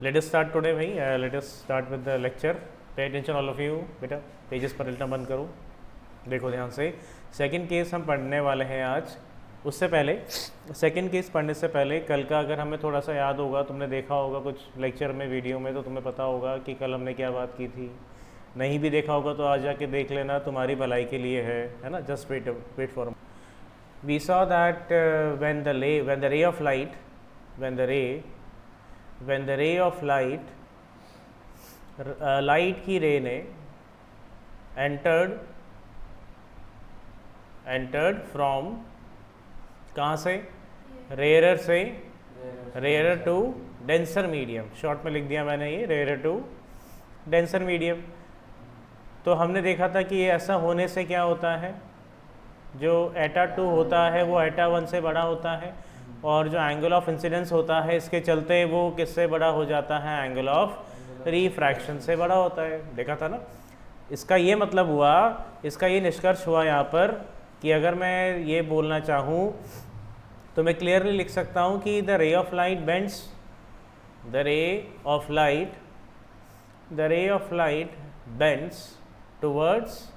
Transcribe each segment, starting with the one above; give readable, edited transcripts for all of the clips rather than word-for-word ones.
Let us start today भाई. Let us start with the lecture. Pay attention all of you. बेटा pages पर उल्टा बंद करो, देखो ध्यान से. सेकंड केस हम पढ़ने वाले हैं आज. उससे पहले सेकंड केस पढ़ने से पहले कल का अगर हमें थोड़ा सा याद होगा, तुमने देखा होगा कुछ लेक्चर में, वीडियो में, तो तुम्हें पता होगा कि कल हमने क्या बात की थी. नहीं भी देखा होगा तो आज जाके देख लेना, तुम्हारी भलाई के लिए है ना. Just wait for. We saw that when the ray of light, when the ray of light, light की रे ने एंटर्ड फ्रॉम कहाँ से, rarer to denser medium. Short में लिख दिया मैंने ये, रेयरर टू डेंसर मीडियम. तो हमने देखा था कि ये ऐसा होने से क्या होता है, जो एटा 2 होता है वो एटा 1 से बड़ा होता है, और जो एंगल ऑफ इंसिडेंस होता है इसके चलते वो किससे बड़ा हो जाता है, एंगल ऑफ रिफ्रैक्शन से बड़ा होता है. देखा था ना. इसका ये मतलब हुआ, इसका ये निष्कर्ष हुआ यहाँ पर कि अगर मैं ये बोलना चाहूँ तो मैं क्लियरली लिख सकता हूँ कि the ray of light bends, the ray of light bends towards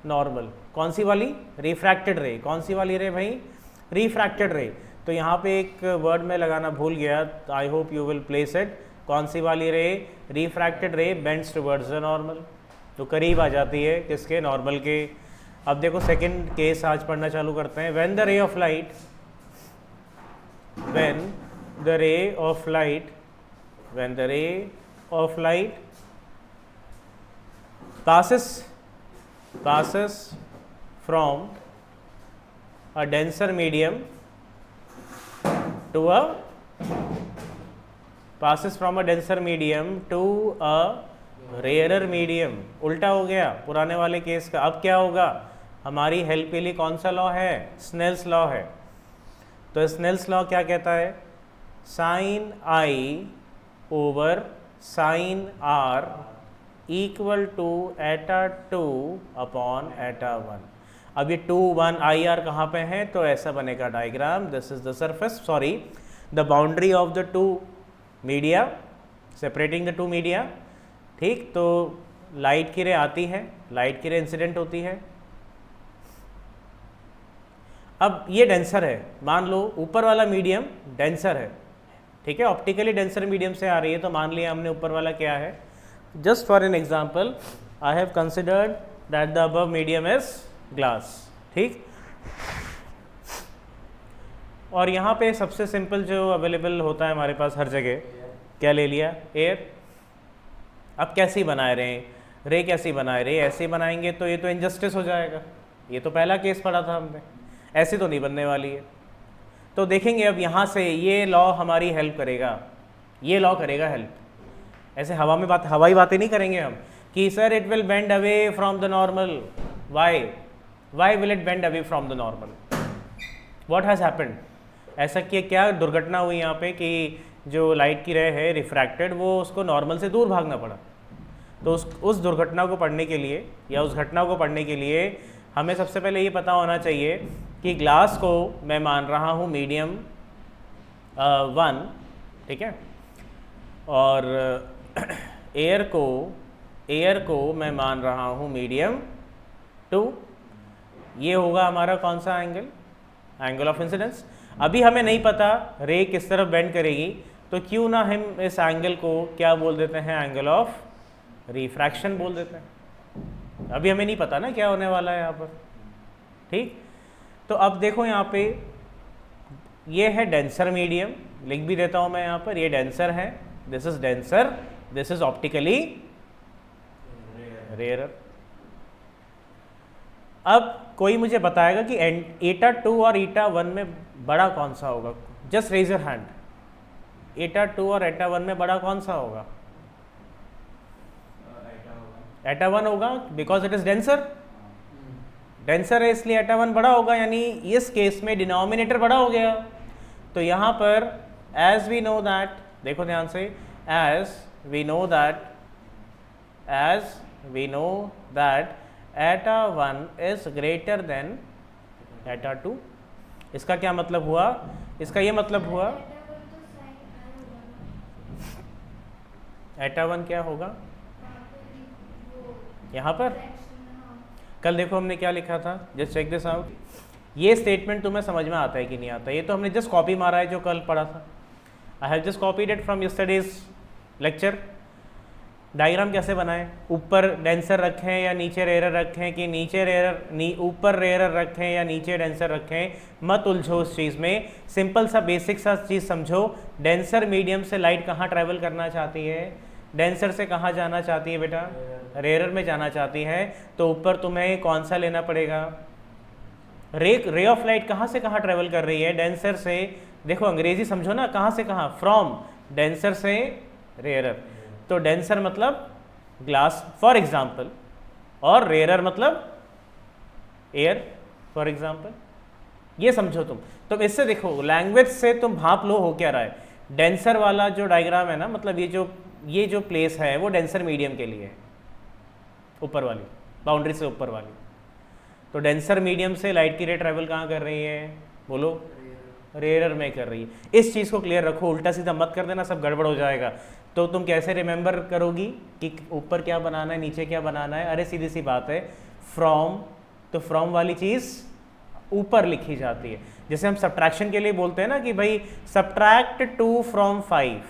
normal. कौन सी वाली, रिफ्रैक्टेड रे. कौन सी वाली रे भाई, रिफ्रैक्टेड रे. तो यहाँ पे एक वर्ड में लगाना भूल गया, I hope you will place it. कौन सी वाली रे, रिफ्रैक्टेड रे बेंड्स टुवर्ड्स द नॉर्मल. तो करीब आ जाती है किसके, नॉर्मल के. अब देखो सेकंड केस आज पढ़ना चालू करते हैं. When the ray of light passes from a denser medium to a rarer medium. उल्टा हो गया पुराने वाले केस का. अब क्या होगा, हमारी हेल्प के लिए कौन सा लॉ है, स्नेल्स लॉ है. तो स्नेल्स लॉ क्या कहता है, sine I over sine R equal to eta 2 upon एटा 1. अब ये 2 1 आई आर कहाँ पे है, तो ऐसा बनेगा diagram. This is the surface, sorry the boundary of the 2 media, separating the 2 media. ठीक, तो लाइट की रे आती है, लाइट की रे इंसिडेंट होती है. अब ये डेंसर है, मान लो ऊपर वाला मीडियम डेंसर है, ठीक है, ऑप्टिकली डेंसर मीडियम से आ रही है. तो मान लिया हमने ऊपर वाला क्या है. Just for an example, I have considered that the above medium is glass. ठीक, और यहाँ पे सबसे सिंपल जो अवेलेबल होता है हमारे पास हर जगह, क्या ले लिया, एयर. अब कैसी बनाए रहे, रे कैसी बनाए रहे, ऐसे बनाएंगे तो ये तो इनजस्टिस हो जाएगा. ये तो पहला केस पढ़ा था हमने, ऐसी तो नहीं बनने वाली है. तो देखेंगे अब यहाँ से ये लॉ हमारी हेल्प करेगा, ये लॉ करेगा हेल्प. ऐसे हवाई बातें नहीं करेंगे हम कि sir it will bend away from the normal. Why will it bend away from the normal, what has happened. ऐसा कि क्या दुर्घटना हुई यहाँ पे कि जो लाइट की रे है रिफ्रैक्टेड, वो उसको नॉर्मल से दूर भागना पड़ा. तो उस दुर्घटना को पढ़ने के लिए या उस घटना को पढ़ने के लिए हमें सबसे पहले ये पता होना चाहिए कि ग्लास को मैं मान रहा हूँ मीडियम 1, ठीक है, और एयर को मैं मान रहा हूँ मीडियम 2. ये होगा हमारा कौन सा एंगल, एंगल ऑफ इंसिडेंस. अभी हमें नहीं पता रे किस तरफ बेंड करेगी, तो क्यों ना हम इस एंगल को क्या बोल देते हैं, एंगल ऑफ रिफ्रैक्शन बोल देते हैं. अभी हमें नहीं पता ना क्या होने वाला है यहाँ पर. ठीक, तो अब देखो यहाँ पे ये है डेंसर मीडियम, लिख भी देता हूँ मैं यहाँ पर, ये डेंसर है, this is denser, this is optically rare. अब कोई मुझे बताएगा कि एटा 2 और ईटा 1 में बड़ा कौन सा होगा. Just raise your hand. Eta 2 और एटा 1 में बड़ा कौन सा होगा, एटा 1 होगा, because it is denser. Denser है इसलिए एटा 1 बड़ा होगा, यानी इस केस में डिनोमिनेटर बड़ा हो गया. तो यहाँ पर एज वी नो दैट, देखो ध्यान से, as we know that eta 1 is greater than एटा 2। इसका क्या मतलब हुआ? इसका ये मतलब हुआ एटा 1 क्या होगा यहाँ पर? कल देखो हमने क्या लिखा था, जस्ट चेक दिस आउट। ये स्टेटमेंट तुम्हें समझ में आता है कि नहीं आता? ये तो हमने जस्ट कॉपी मारा है जो कल पढ़ा था। I have just copied it from yesterday's lecture. Diagram कैसे बनाएं? ऊपर डेंसर रखें या नीचे रेयरर रखें, कि नीचे रेयरर ऊपर रेयरर रखें या नीचे डेंसर रखें, मत उलझो उस चीज़ में। सिंपल सा बेसिक सा चीज़ समझो। डेंसर मीडियम से लाइट कहाँ ट्रैवल करना चाहती है? डेंसर से कहाँ जाना चाहती है बेटा? रेयरर में जाना चाहती है। तो ऊपर तुम्हें कौन सा लेना पड़ेगा? रे ऑफ लाइट कहाँ से कहाँ ट्रैवल कर रही है? डेंसर से। देखो अंग्रेजी समझो ना, कहाँ से कहाँ? फ्रॉम डेंसर से रेयरर। तो डेंसर मतलब ग्लास फॉर एग्जाम्पल, और रेयरर मतलब एयर फॉर एग्जाम्पल। ये समझो तुम इससे देखो लैंग्वेज से तुम भाप लो हो क्या रहा है। डेंसर वाला जो डायग्राम है ना, मतलब ये जो प्लेस है वो डेंसर मीडियम के लिए है, ऊपर वाली बाउंड्री से ऊपर वाली। तो डेंसर मीडियम से लाइट की रे ट्रैवल कहाँ कर रही है? बोलो, रेयरर में कर रही है। इस चीज़ को क्लियर रखो, उल्टा सीधा मत कर देना, सब गड़बड़ हो जाएगा। तो तुम कैसे रिमेंबर करोगी कि ऊपर क्या बनाना है नीचे क्या बनाना है? अरे सीधी सी बात है, फ्रॉम, तो फ्रॉम वाली चीज़ ऊपर लिखी जाती है। जैसे हम सब्ट्रैक्शन के लिए बोलते हैं ना कि भाई सब्ट्रैक्ट 2 फ्रॉम 5,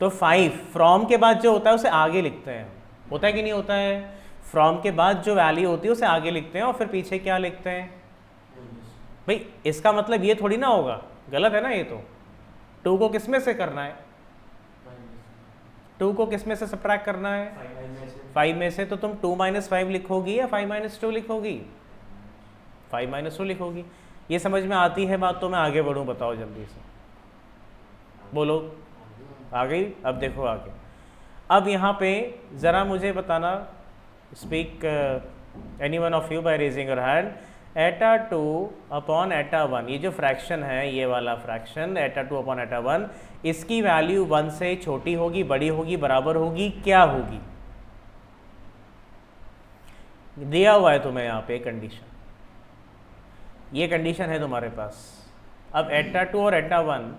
तो 5 फ्रॉम के बाद जो होता है उसे आगे लिखते हैं, होता है कि नहीं होता है? फ्रॉम के बाद जो वैल्यू होती है उसे आगे लिखते हैं और फिर पीछे क्या लिखते हैं? भाई इसका मतलब ये थोड़ी ना होगा, गलत है ना ये तो। 2 को किस में से करना है? 2 को किस में से सब्ट्रैक्ट करना है? 5 में से। तो तुम 2 - 5 लिखोगी या 5 - 2 लिखोगी? 5 - 2 लिखोगी। ये समझ में आती है बात? तो मैं आगे बढ़ूँ, बताओ जल्दी से, बोलो। आ गई? अब देखो आगे। अब यहाँ पे ज़रा मुझे बताना, speak any one of you by raising your hand. Eta 2 upon एटा 1, ये जो फ्रैक्शन है, ये वाला फ्रैक्शन एटा 2 अपॉन एटा 1, इसकी वैल्यू 1 से छोटी होगी, बड़ी होगी, बराबर होगी, क्या होगी? दिया हुआ है तुम्हें यहाँ पे कंडीशन, ये कंडीशन है तुम्हारे पास। अब एटा 2 और एटा 1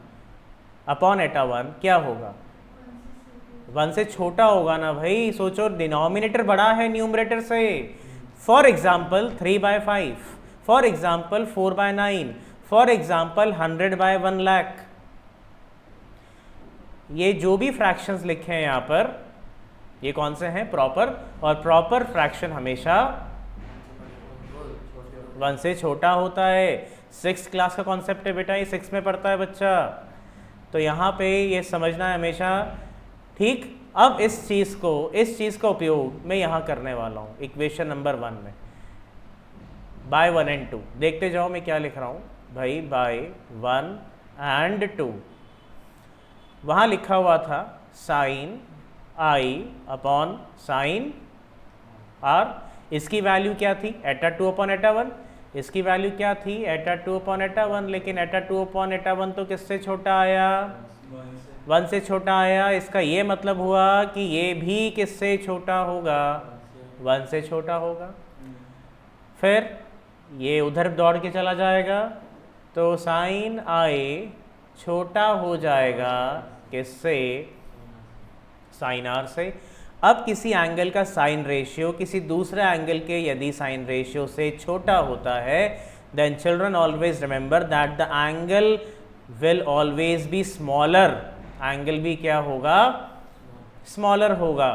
अपॉन एटा 1 क्या होगा? 1 से छोटा होगा ना भाई। सोचो, डिनोमिनेटर बड़ा है न्यूमरेटर से। For example 3/5, for example 4/9, for example 100/1 lakh. ये जो भी फ्रैक्शंस लिखे हैं यहाँ पर, ये कौन से हैं? प्रॉपर। और प्रॉपर फ्रैक्शन हमेशा 1 से छोटा होता है। 6th क्लास का कॉन्सेप्ट है बेटा, ये 6 में पढ़ता है बच्चा। तो यहाँ पे ये समझना है हमेशा, ठीक। अब इस चीज़ का उपयोग मैं यहाँ करने वाला हूँ इक्वेशन नंबर 1 में, बाय 1 and 2। देखते जाओ मैं क्या लिख रहा हूँ भाई, बाय 1 and 2। वहाँ लिखा हुआ था sine I upon sine R. इसकी वैल्यू क्या थी? एटा 2 अपॉन एटा 1। इसकी वैल्यू क्या थी? एटा 2 अपॉन एटा 1। लेकिन एटा 2 अपॉन एटा 1 तो किससे छोटा आया? 1 से छोटा आया। इसका ये मतलब हुआ कि ये भी किससे छोटा होगा? 1 से छोटा होगा। फिर ये उधर दौड़ के चला जाएगा, तो साइन आई छोटा हो जाएगा किससे? साइन आर से। अब किसी एंगल का साइन रेशियो किसी दूसरे एंगल के यदि साइन रेशियो से छोटा होता है, then children always remember that the angle will always be smaller. Angle भी क्या होगा? स्मॉलर होगा।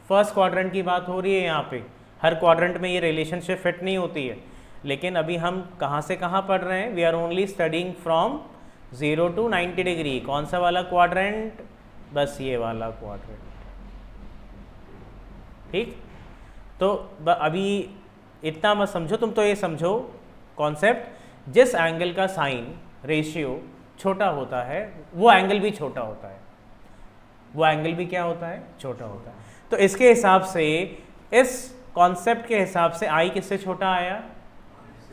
फर्स्ट क्वाड्रेंट की बात हो रही है यहाँ पे। हर क्वाड्रेंट में ये रिलेशनशिप फिट नहीं होती है, लेकिन अभी हम कहाँ से कहाँ पढ़ रहे हैं? We are only studying from 0 to 90 degree. कौन सा वाला क्वाड्रेंट? बस ये वाला क्वाड्रेंट, ठीक। तो अभी इतना मत समझो तुम, तो ये समझो कॉन्सेप्ट, जिस एंगल का साइन रेशियो छोटा होता है वो एंगल भी छोटा होता है, वो एंगल भी क्या होता है? छोटा होता है। तो इसके हिसाब से, इस कॉन्सेप्ट के हिसाब से आई किससे छोटा आया?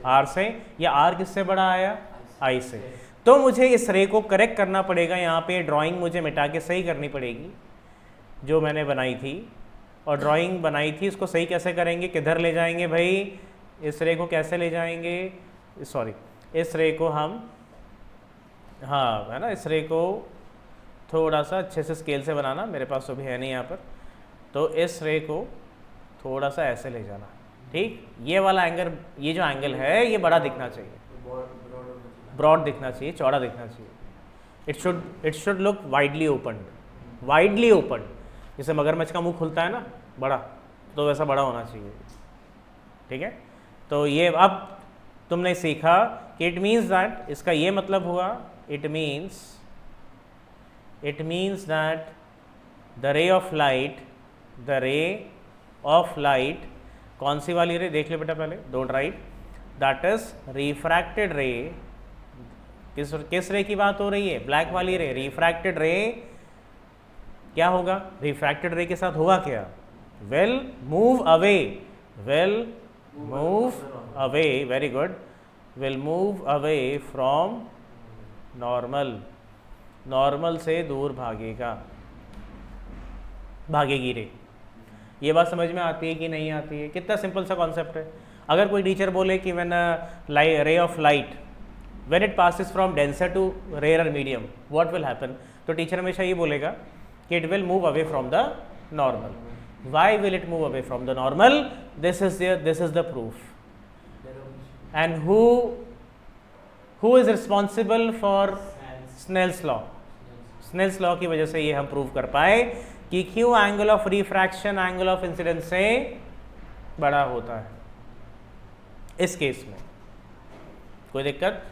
आर से। या आर किससे बड़ा आया? आई से। तो मुझे इस रे को करेक्ट करना पड़ेगा। यहाँ पे ड्राइंग मुझे मिटा के सही करनी पड़ेगी जो मैंने बनाई थी। और ड्राइंग बनाई थी उसको सही कैसे करेंगे? किधर ले जाएंगे भाई? इस रे को कैसे ले जाएंगे, सॉरी इस रे को हम, हाँ है ना, इस रे को थोड़ा सा अच्छे से स्केल से बनाना, मेरे पास तो भी है नहीं यहाँ पर, तो इस रे को थोड़ा सा ऐसे ले जाना, ठीक। ये वाला एंगल, ये जो एंगल है ये बड़ा दिखना चाहिए, ब्रॉड दिखना चाहिए, चौड़ा दिखना चाहिए। It should look widely open, widely open, जैसे मगरमच्छ का मुंह खुलता है ना बड़ा, तो वैसा बड़ा होना चाहिए, ठीक है। तो ये अब तुमने सीखा कि इट मीन्स दैट, इसका ये मतलब हुआ, it means that the ray of light, कौन सी वाली रे, देख लो बेटा पहले, don't write, that is refracted रे। किस रे की बात हो रही है, ब्लैक वाली रे। रिफ्रैक्टेड रे क्या होगा, रिफ्रैक्टेड रे के साथ होगा क्या, will move away, very good, will move away from normal से दूर भागेगी रे। ये बात समझ में आती है कि नहीं आती है, कितना सिंपल सा कॉन्सेप्ट है। अगर कोई टीचर बोले कि when ray of light when it passes from denser to rare medium what will happen, तो टीचर हमेशा ये बोलेगा कि it will move away from the normal. Why will it move away from the normal, this is the proof. And who is responsible for Snell's law की वजह से ये हम प्रूव कर पाए कि क्यों angle of refraction angle of incidence से बड़ा होता है इस केस में। कोई दिक्कत,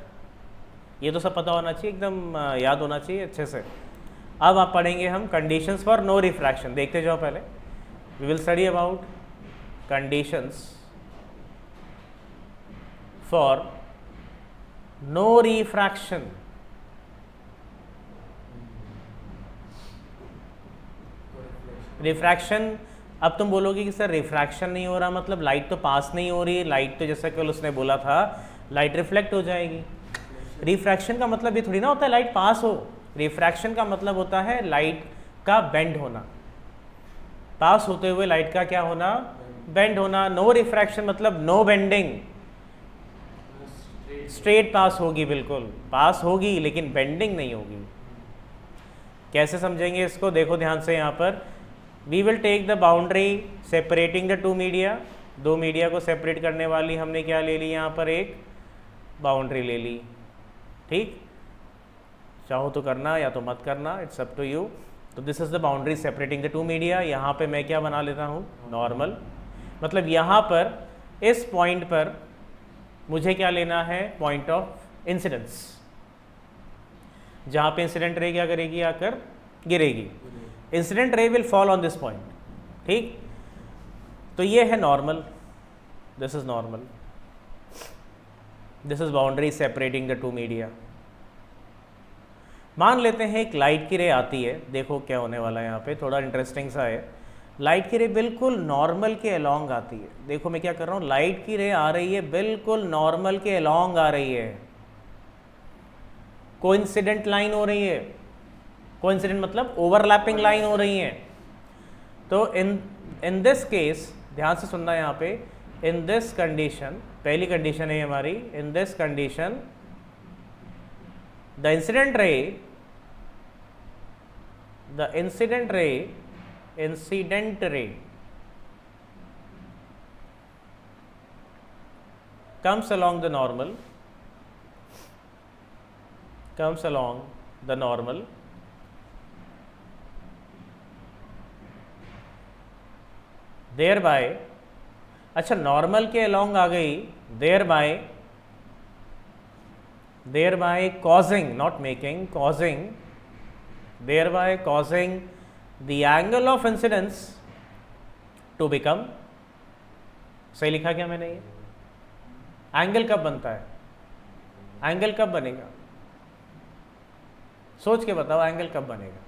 ये तो सब पता होना चाहिए, एकदम याद होना चाहिए अच्छे से। अब आप पढ़ेंगे हम कंडीशंस फॉर नो रिफ्रैक्शन, देखते जाओ पहले। We will study about conditions for no refraction. Refraction, अब तुम बोलोगे कि सर रिफ्रैक्शन नहीं हो रहा मतलब लाइट तो पास नहीं हो रही, लाइट तो जैसा कल उसने बोला था लाइट रिफ्लेक्ट हो जाएगी। रिफ्रैक्शन का मतलब ये थोड़ी ना होता है लाइट पास हो, रिफ्रैक्शन का मतलब होता है लाइट का बेंड होना, पास होते हुए लाइट का क्या होना, बेंड होना। नो रिफ्रैक्शन मतलब नो बेंडिंग, स्ट्रेट पास होगी, बिल्कुल पास होगी लेकिन बेंडिंग नहीं होगी। कैसे समझेंगे इसको, देखो ध्यान से यहाँ पर। We will take the boundary separating the two media, दो मीडिया को सेपरेट करने वाली हमने क्या ले ली, यहाँ पर एक बाउंड्री ले ली, ठीक। चाहो तो करना या तो मत करना, इट्स अप टू यू। तो this is the boundary separating the two media. यहाँ पे मैं क्या बना लेता हूँ, नॉर्मल। मतलब यहाँ पर इस पॉइंट पर मुझे क्या लेना है, पॉइंट ऑफ इंसिडेंस, जहाँ पे इंसिडेंट रे क्या करेगी, आकर गिरेगी। Incident ray will fall on this point, ठीक। तो ये है normal, this is normal, this is boundary separating the two media. मान लेते हैं एक लाइट की रे आती है, देखो क्या होने वाला है यहाँ पे, थोड़ा इंटरेस्टिंग सा है। लाइट की रे बिल्कुल नॉर्मल के अलोंग आती है, देखो मैं क्या कर रहा हूँ, लाइट की रे आ रही है बिल्कुल नॉर्मल के अलोंग आ रही है, कोइंसिडेंट लाइन हो रही है, कोइंसिडेंट मतलब ओवरलैपिंग लाइन हो रही है। तो इन दिस केस ध्यान से सुनना यहाँ पे, इन दिस कंडीशन, पहली कंडीशन है हमारी, in this condition the incident ray comes along the normal, thereby, अच्छा नॉर्मल के अलोंग आ गई, thereby causing, not making, thereby causing the angle of incidence to become, सही लिखा क्या मैंने ये? एंगल कब बनता है, एंगल कब बनेगा, सोच के बताओ एंगल कब बनेगा।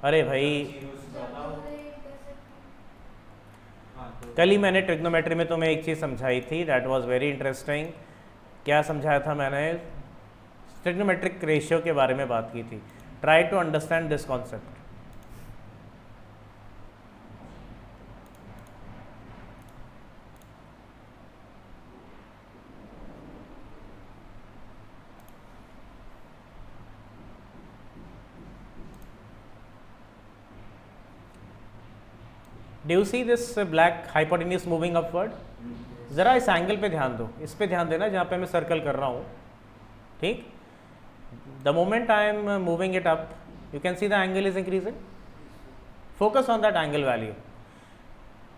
अरे भाई कल ही मैंने ट्रिग्नोमेट्री में तुम्हें एक चीज़ समझाई थी, दैट वाज वेरी इंटरेस्टिंग। क्या समझाया था मैंने, ट्रिग्नोमेट्रिक रेशियो के बारे में बात की थी। Try to understand this concept. Do you see this black hypotenuse moving upward? ज़रा इस एंगल पे ध्यान दो, इस पे ध्यान देना जहाँ पे मैं सर्कल कर रहा हूँ, ठीक? The moment I am moving it up, you can see the angle is increasing. Focus on that angle value.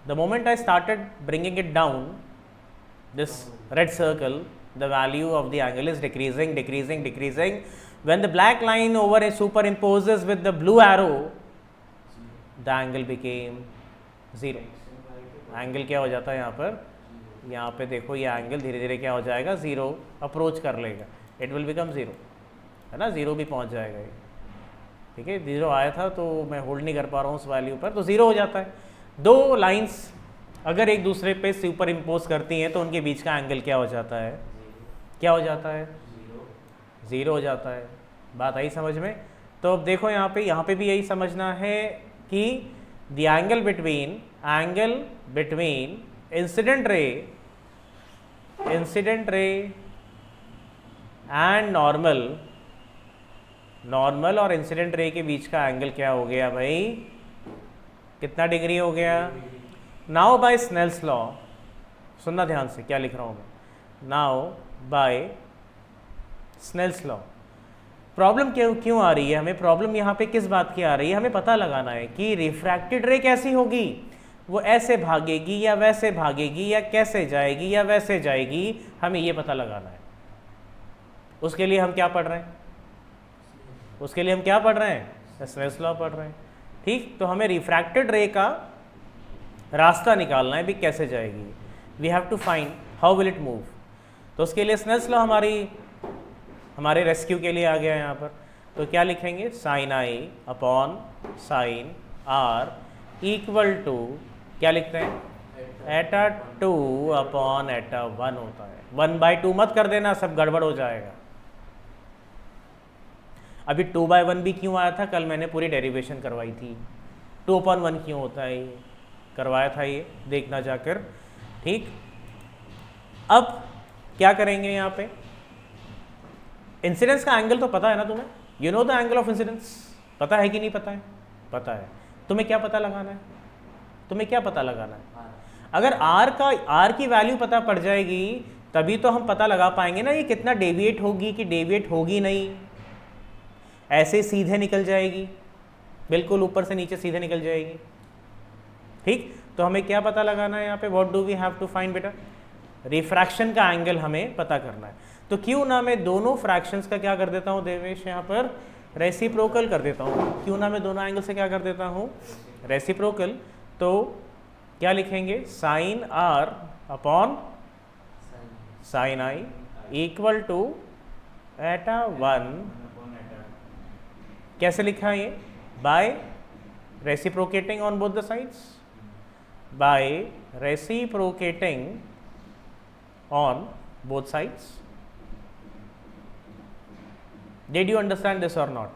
The moment I started bringing it down, this red circle, the value of the angle is decreasing, decreasing, decreasing. When the black line over superimposes with the blue arrow, the angle became 0. Angle क्या हो जाता है यहाँ पर? यहाँ पे देखो ये एंगल धीरे धीरे क्या हो जाएगा? 0 अप्रोच कर लेगा, इट विल बिकम 0, है ना? 0 भी पहुँच जाएगा ये, ठीक है? 0 आया था तो मैं होल्ड नहीं कर पा रहा हूँ उस वैल्यू पर, तो 0 हो जाता है। दो लाइंस अगर एक दूसरे पे सुपर इम्पोज करती हैं तो उनके बीच का एंगल क्या हो जाता है? क्या हो जाता है? 0 हो जाता है। बात आई समझ में? तो अब देखो यहाँ पे भी यही समझना है कि the angle between incident ray and normal और इंसिडेंट रे के बीच का एंगल क्या हो गया भाई? कितना डिग्री हो गया? नाउ बाय स्नेल्स लॉ, सुनना ध्यान से क्या लिख रहा हूँ मैं। Now by Snell's law, problem क्यों आ रही है हमें? प्रॉब्लम यहाँ पे किस बात की आ रही है? हमें पता लगाना है कि रिफ्रैक्टेड रे कैसी होगी, वो ऐसे भागेगी या वैसे भागेगी, या कैसे जाएगी या वैसे जाएगी, हमें ये पता लगाना है। उसके लिए हम क्या पढ़ रहे हैं? स्नेल्स लॉ पढ़ रहे हैं, ठीक? तो हमें रिफ्रैक्टेड रे का रास्ता निकालना है भी, कैसे जाएगी। We have to find how will it move. तो उसके लिए स्नेल्स लॉ हमारे रेस्क्यू के लिए आ गया यहाँ पर। तो क्या लिखेंगे? Sine I upon sine R equal to, क्या लिखते हैं? एटा 2 अपॉन एटा 1 होता है। 1/2 मत कर देना, सब गड़बड़ हो जाएगा। अभी 2/1 भी क्यों आया था? कल मैंने पूरी डेरिवेशन करवाई थी। 2/1 क्यों होता है ये करवाया था, ये देखना जाकर, ठीक? अब क्या करेंगे यहाँ पे? इंसिडेंस का एंगल तो पता है ना तुम्हें? You know the angle of incidence, पता है कि नहीं पता है? पता है। तुम्हें क्या पता लगाना है? अगर आर की वैल्यू पता पड़ जाएगी तभी तो हम पता लगा पाएंगे ना ये कितना डेविएट होगी कि डेविएट होगी नहीं। ऐसे सीधे निकल जाएगी, बिल्कुल ऊपर से नीचे सीधे निकल जाएगी, ठीक? तो हमें क्या पता लगाना है यहाँ पे? What do we have to find बेटा? रिफ्रैक्शन का एंगल हमें पता करना है। तो क्यों ना मैं दोनों फ्रैक्शंस का क्या कर देता हूँ देवेश, यहाँ पर रेसिप्रोकल कर देता हूँ। क्यों ना मैं दोनों एंगल से क्या कर देता हूँ? रेसिप्रोकल। तो क्या लिखेंगे? Sine R upon sine I equal to eta 1। कैसे लिखा है ये? By reciprocating on both the sides, by reciprocating on both sides. Did you understand this or not?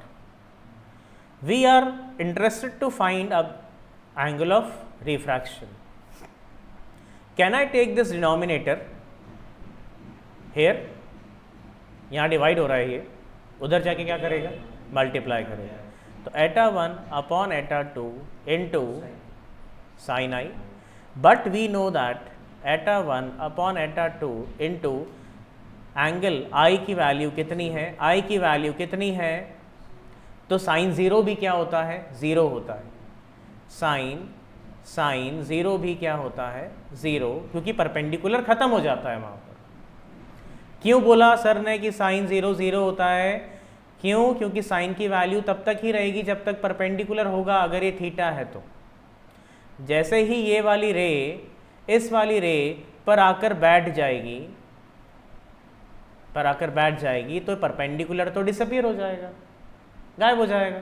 We are interested to find a angle of refraction. Can I take this denominator here? यहाँ divide हो रहा है ये, उधर जाके क्या करेगा? Multiply करेगा। तो एटा 1 upon eta 2 into sine I, but we know that eta 1 upon eta 2 into angle आई की वैल्यू कितनी है? आई की वैल्यू कितनी है? तो साइन 0 भी क्या होता है? 0 होता है। साइन 0 भी क्या होता है? 0, क्योंकि परपेंडिकुलर खत्म हो जाता है वहाँ पर। क्यों बोला सर ने कि साइन 0 0 होता है? क्यों? क्योंकि साइन की वैल्यू तब तक ही रहेगी जब तक परपेंडिकुलर होगा, अगर ये थीटा है तो। जैसे ही ये वाली रे इस वाली रे पर आकर बैठ जाएगी तो परपेंडिकुलर तो डिसअपीयर हो जाएगा, गायब हो जाएगा।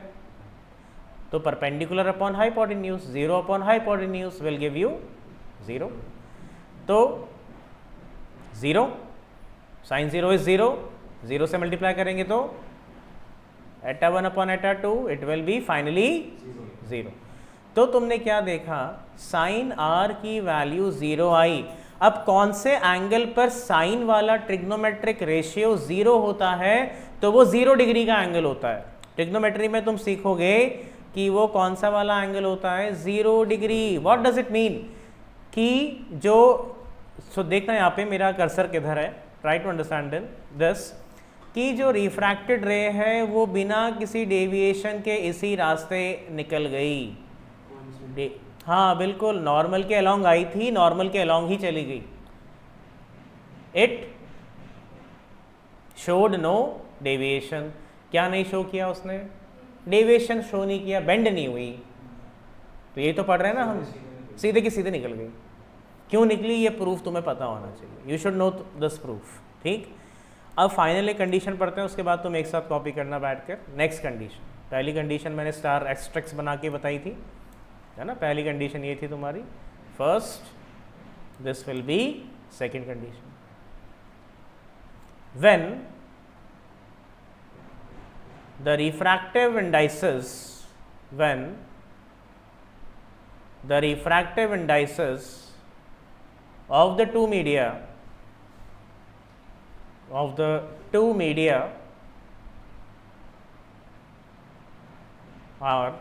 तो perpendicular upon hypotenuse, 0 upon hypotenuse will give you 0। तो 0, साइन 0 इज 0, 0 से मल्टीप्लाई करेंगे तो एटा 1 upon eta 2 it will B finally 0। तो तुमने क्या देखा? साइन आर की वैल्यू 0 आई। अब कौन से एंगल पर साइन वाला ट्रिग्नोमेट्रिक रेशियो 0 होता है? तो वो 0 डिग्री का एंगल होता है। ट्रिग्नोमेट्री में तुम सीखोगे कि वो कौन सा वाला एंगल होता है, 0 degree. What does it mean कि जो देखना यहाँ पे मेरा कर्सर किधर है, ट्राई टू अंडरस्टैंड दिस, कि जो रिफ्रैक्टेड रे है वो बिना किसी डेविएशन के इसी रास्ते निकल गई। हाँ बिल्कुल, नॉर्मल के अलोंग आई थी, नॉर्मल के अलोंग ही चली गई। It showed no deviation. क्या नहीं शो किया उसने, डेविएशन शो नहीं किया, बेंड नहीं हुई। तो ये तो पढ़ रहे हैं ना हम, सीधे की सीधे निकल गई। क्यों निकली ये प्रूफ तुम्हें पता होना चाहिए, you should know this proof. ठीक, अब फाइनल एक कंडीशन पढ़ते हैं, उसके बाद तुम एक साथ कॉपी करना बैठकर। नेक्स्ट कंडीशन, पहली कंडीशन मैंने स्टार एक्सट्रैक्ट्स बना के बताई थी, है ना। पहली कंडीशन ये थी तुम्हारी, first, this will be second condition. When the refractive indices, when the refractive indices of the two media are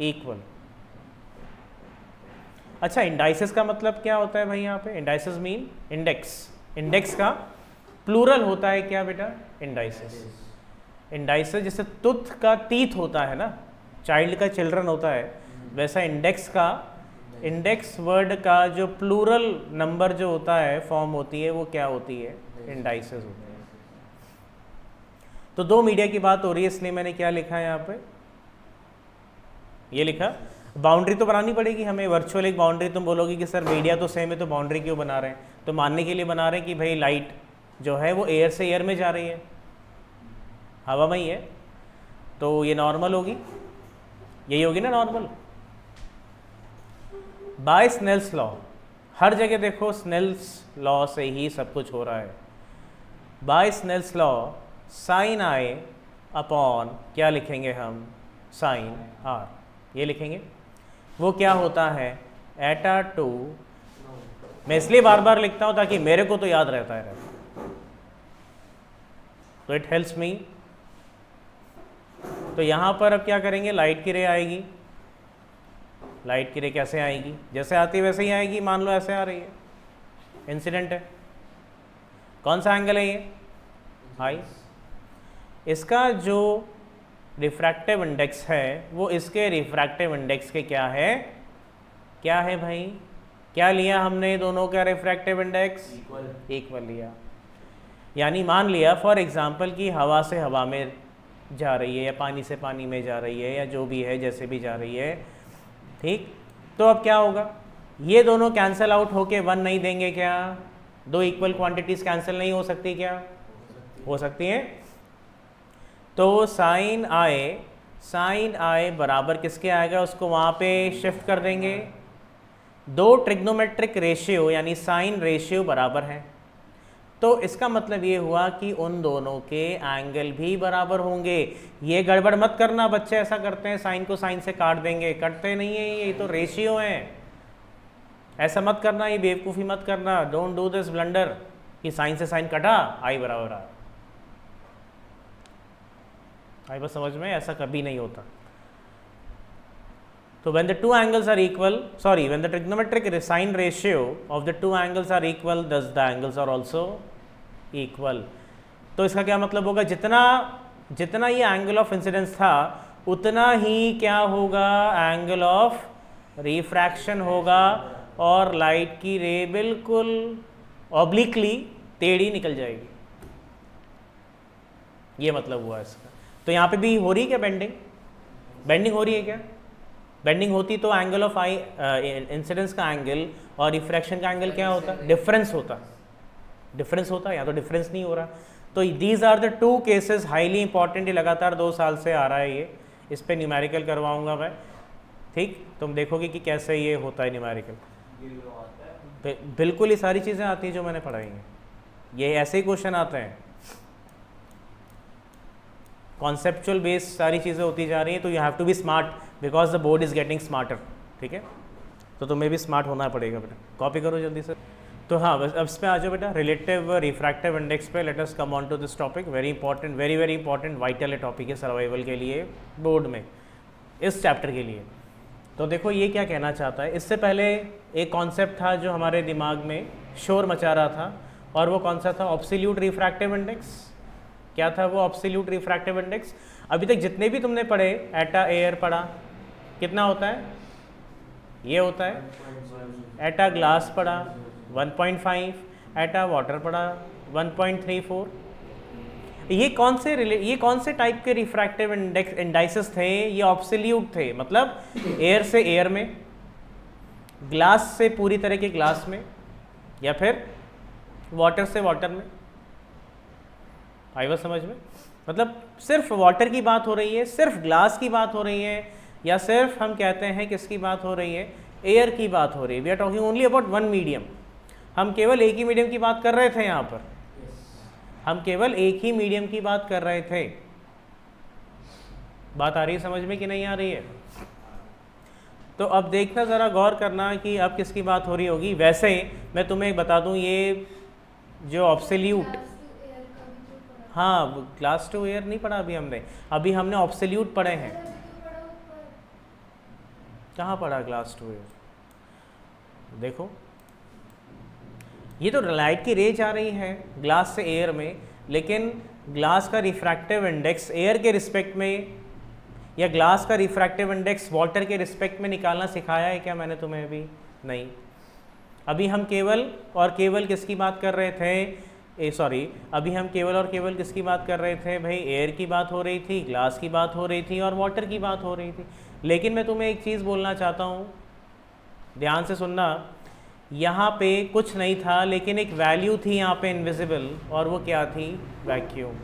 equal। अच्छा, इंडाइसेस का मतलब क्या होता है भाई यहाँ पे, इंडाइसेस मीन इंडेक्स। इंडेक्स का प्लूरल होता है क्या बेटा, इंडाइसेस। इंडाइसेस जैसे तुथ का तीत होता है ना, चाइल्ड का चिल्ड्रन होता है, वैसा इंडेक्स का, इंडेक्स वर्ड का जो प्लूरल नंबर जो होता है, फॉर्म होती है, वो क्या होती है, इंडाइसेस होती है। तो दो मीडिया की बात हो रही है, इसलिए मैंने क्या लिखा है यहाँ पे, ये लिखा। बाउंड्री तो बनानी पड़ेगी हमें, वर्चुअल एक बाउंड्री। तुम बोलोगे कि सर मीडिया तो सेम है तो बाउंड्री क्यों बना रहे हैं, तो मानने के लिए बना रहे हैं कि भाई लाइट जो है वो एयर से एयर में जा रही है, हवा में ही है, तो ये नॉर्मल होगी, यही होगी ना नॉर्मल। बाय स्नेल्स लॉ, हर जगह देखो स्नेल्स लॉ से ही सब कुछ हो रहा है। Bye Snell's law sign I upon क्या लिखेंगे हम, साइन आर, ये लिखेंगे। वो क्या होता है, एटा टू। मैं इसलिए बार बार लिखता हूं ताकि मेरे को तो याद रहता है, तो इट हेल्प्स मी। तो यहां पर अब क्या करेंगे, लाइट की रे आएगी। लाइट की रे कैसे आएगी, जैसे आती है वैसे ही आएगी। मान लो ऐसे आ रही है, इंसिडेंट है, कौन सा एंगल है ये, हाई। इसका जो रिफ्रैक्टिव इंडेक्स है वो इसके रिफ्रैक्टिव इंडेक्स के क्या है, क्या है भाई, क्या लिया हमने दोनों का रिफ्रैक्टिव इंडेक्स, इक्वल लिया। यानी मान लिया फॉर एग्जांपल कि हवा से हवा में जा रही है, या पानी से पानी में जा रही है, या जो भी है जैसे भी जा रही है, ठीक। तो अब क्या होगा, ये दोनों कैंसिल आउट होके वन नहीं देंगे क्या, दो इक्वल क्वांटिटीज कैंसिल नहीं हो सकती क्या, हो सकती हैं। तो साइन आई बराबर किसके आएगा, उसको वहाँ पे शिफ्ट कर देंगे। दो ट्रिग्नोमेट्रिक रेशियो यानी साइन रेशियो बराबर है, तो इसका मतलब ये हुआ कि उन दोनों के एंगल भी बराबर होंगे। ये गड़बड़ मत करना, बच्चे ऐसा करते हैं साइन को साइन से काट देंगे, कटते नहीं है, ये तो रेशियो हैं, ऐसा मत करना, ये बेवकूफ़ी मत करना, डोंट डू दिस ब्लंडर कि साइन से साइन कटा, आई बराबर आ, आई बस समझ में, ऐसा कभी नहीं होता। तो when the two angles are equal, sorry, when the trigonometric sine ratio of the two angles are equal, thus the angles are also equal। तो इसका क्या मतलब होगा, जितना ये एंगल ऑफ इंसिडेंस था उतना ही क्या होगा, एंगल ऑफ रिफ्रैक्शन होगा, और लाइट की रे बिल्कुल ऑब्लिकली टेढ़ी निकल जाएगी, ये मतलब हुआ इसका। तो यहाँ पे भी हो रही है क्या बेंडिंग, बेंडिंग हो रही है क्या, बेंडिंग होती तो एंगल ऑफ आई इंसिडेंस का एंगल और रिफ्रैक्शन का एंगल क्या होता, डिफरेंस होता, डिफरेंस होता, या तो डिफरेंस नहीं हो रहा। तो these are the two cases highly important, ये लगातार 2 साल से आ रहा है ये, इस पे न्यूमेरिकल करवाऊंगा मैं, ठीक। तुम देखोगे कि कैसे ये होता है न्यूमेरिकल, बिल्कुल ये सारी चीज़ें आती हैं जो मैंने पढ़ाई हैं, ये ऐसे ही क्वेश्चन आते हैं, कॉन्सेप्चुअल बेस सारी चीज़ें होती जा रही हैं। तो you have to be smart because the board is getting smarter, ठीक है। तो तुम्हें भी स्मार्ट होना पड़ेगा बेटा, कॉपी करो जल्दी से। तो हाँ बस अब इस पे आ जाओ बेटा, रिलेटिव रिफ्रैक्टिव इंडेक्स पे। Let us come on to this topic, very important, very very important, vital है टॉपिक है सर्वाइवल के लिए बोर्ड में। इस चैप्टर के लिए। तो देखो ये क्या कहना चाहता है, इससे पहले एक कॉन्सेप्ट था जो हमारे दिमाग में शोर मचा रहा था, और वो कौन सा था? Absolute refractive index. क्या था वो ऑब्सोल्यूट रिफ्रैक्टिव इंडेक्स? अभी तक जितने भी तुमने पढ़े, एटा एयर पढ़ा, कितना होता है? ये होता है। एटा ग्लास पढ़ा 1.5, एटा वाटर पढ़ा 1.34। ये कौन से टाइप के रिफ्रैक्टिव इंडाइसेस थे? ये ऑब्सोल्यूट थे, मतलब एयर से एयर में, ग्लास से पूरी तरह के ग्लास में, या फिर वाटर से वाटर में। आई बात समझ में? मतलब सिर्फ वाटर की बात हो रही है, सिर्फ ग्लास की बात हो रही है, या सिर्फ हम कहते हैं किसकी बात हो रही है? एयर की बात हो रही है। We are talking only about one medium. हम केवल एक ही मीडियम की बात कर रहे थे यहाँ पर, हम केवल एक ही मीडियम की बात कर रहे थे। बात आ रही है समझ में कि नहीं आ रही है? तो अब देखना, ज़रा गौर करना कि अब किसकी बात हो रही होगी। वैसे मैं तुम्हें एक बता दूं, ये जो ऑब्सोल्यूट, हाँ क्लास टू एयर नहीं पढ़ा अभी हमने ऑब्सोल्यूट पढ़े हैं। कहाँ पढ़ा क्लास टू एयर? देखो ये तो लाइट की रेज आ रही है ग्लास से एयर में, लेकिन ग्लास का रिफ्रैक्टिव इंडेक्स एयर के रिस्पेक्ट में, या ग्लास का रिफ्रैक्टिव इंडेक्स वाटर के रिस्पेक्ट में निकालना सिखाया है क्या मैंने तुम्हें? अभी नहीं। अभी हम केवल और केवल किसकी बात कर रहे थे? अभी हम केवल और केवल किसकी बात कर रहे थे भाई? एयर की बात हो रही थी, ग्लास की बात हो रही थी, और वाटर की बात हो रही थी। लेकिन मैं तुम्हें एक चीज़ बोलना चाहता हूँ, ध्यान से सुनना। यहाँ पे कुछ नहीं था, लेकिन एक वैल्यू थी यहाँ पे इनविजिबल, और वो क्या थी? वैक्यूम।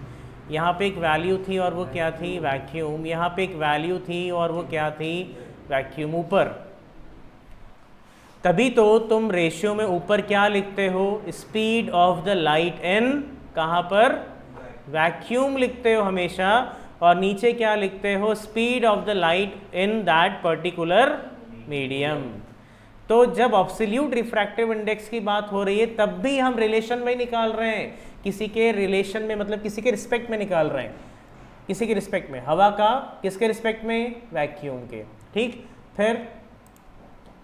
यहाँ पे एक वैल्यू थी और वो क्या थी? वैक्यूम। यहाँ पे एक वैल्यू थी और वो क्या थी? वैक्यूम। ऊपर तभी तो तुम रेशियो में ऊपर क्या लिखते हो? स्पीड ऑफ द लाइट इन, कहाँ पर? वैक्यूम लिखते हो हमेशा। और नीचे क्या लिखते हो? Speed of the light in that particular medium. तो जब ऑब्सोल्यूट रिफ्रैक्टिव इंडेक्स की बात हो रही है, तब भी हम रिलेशन में निकाल रहे हैं, किसी के रिलेशन में, मतलब किसी के रिस्पेक्ट में निकाल रहे हैं। किसी के रिस्पेक्ट में, हवा का किसके रिस्पेक्ट में? वैक्यूम के। ठीक, फिर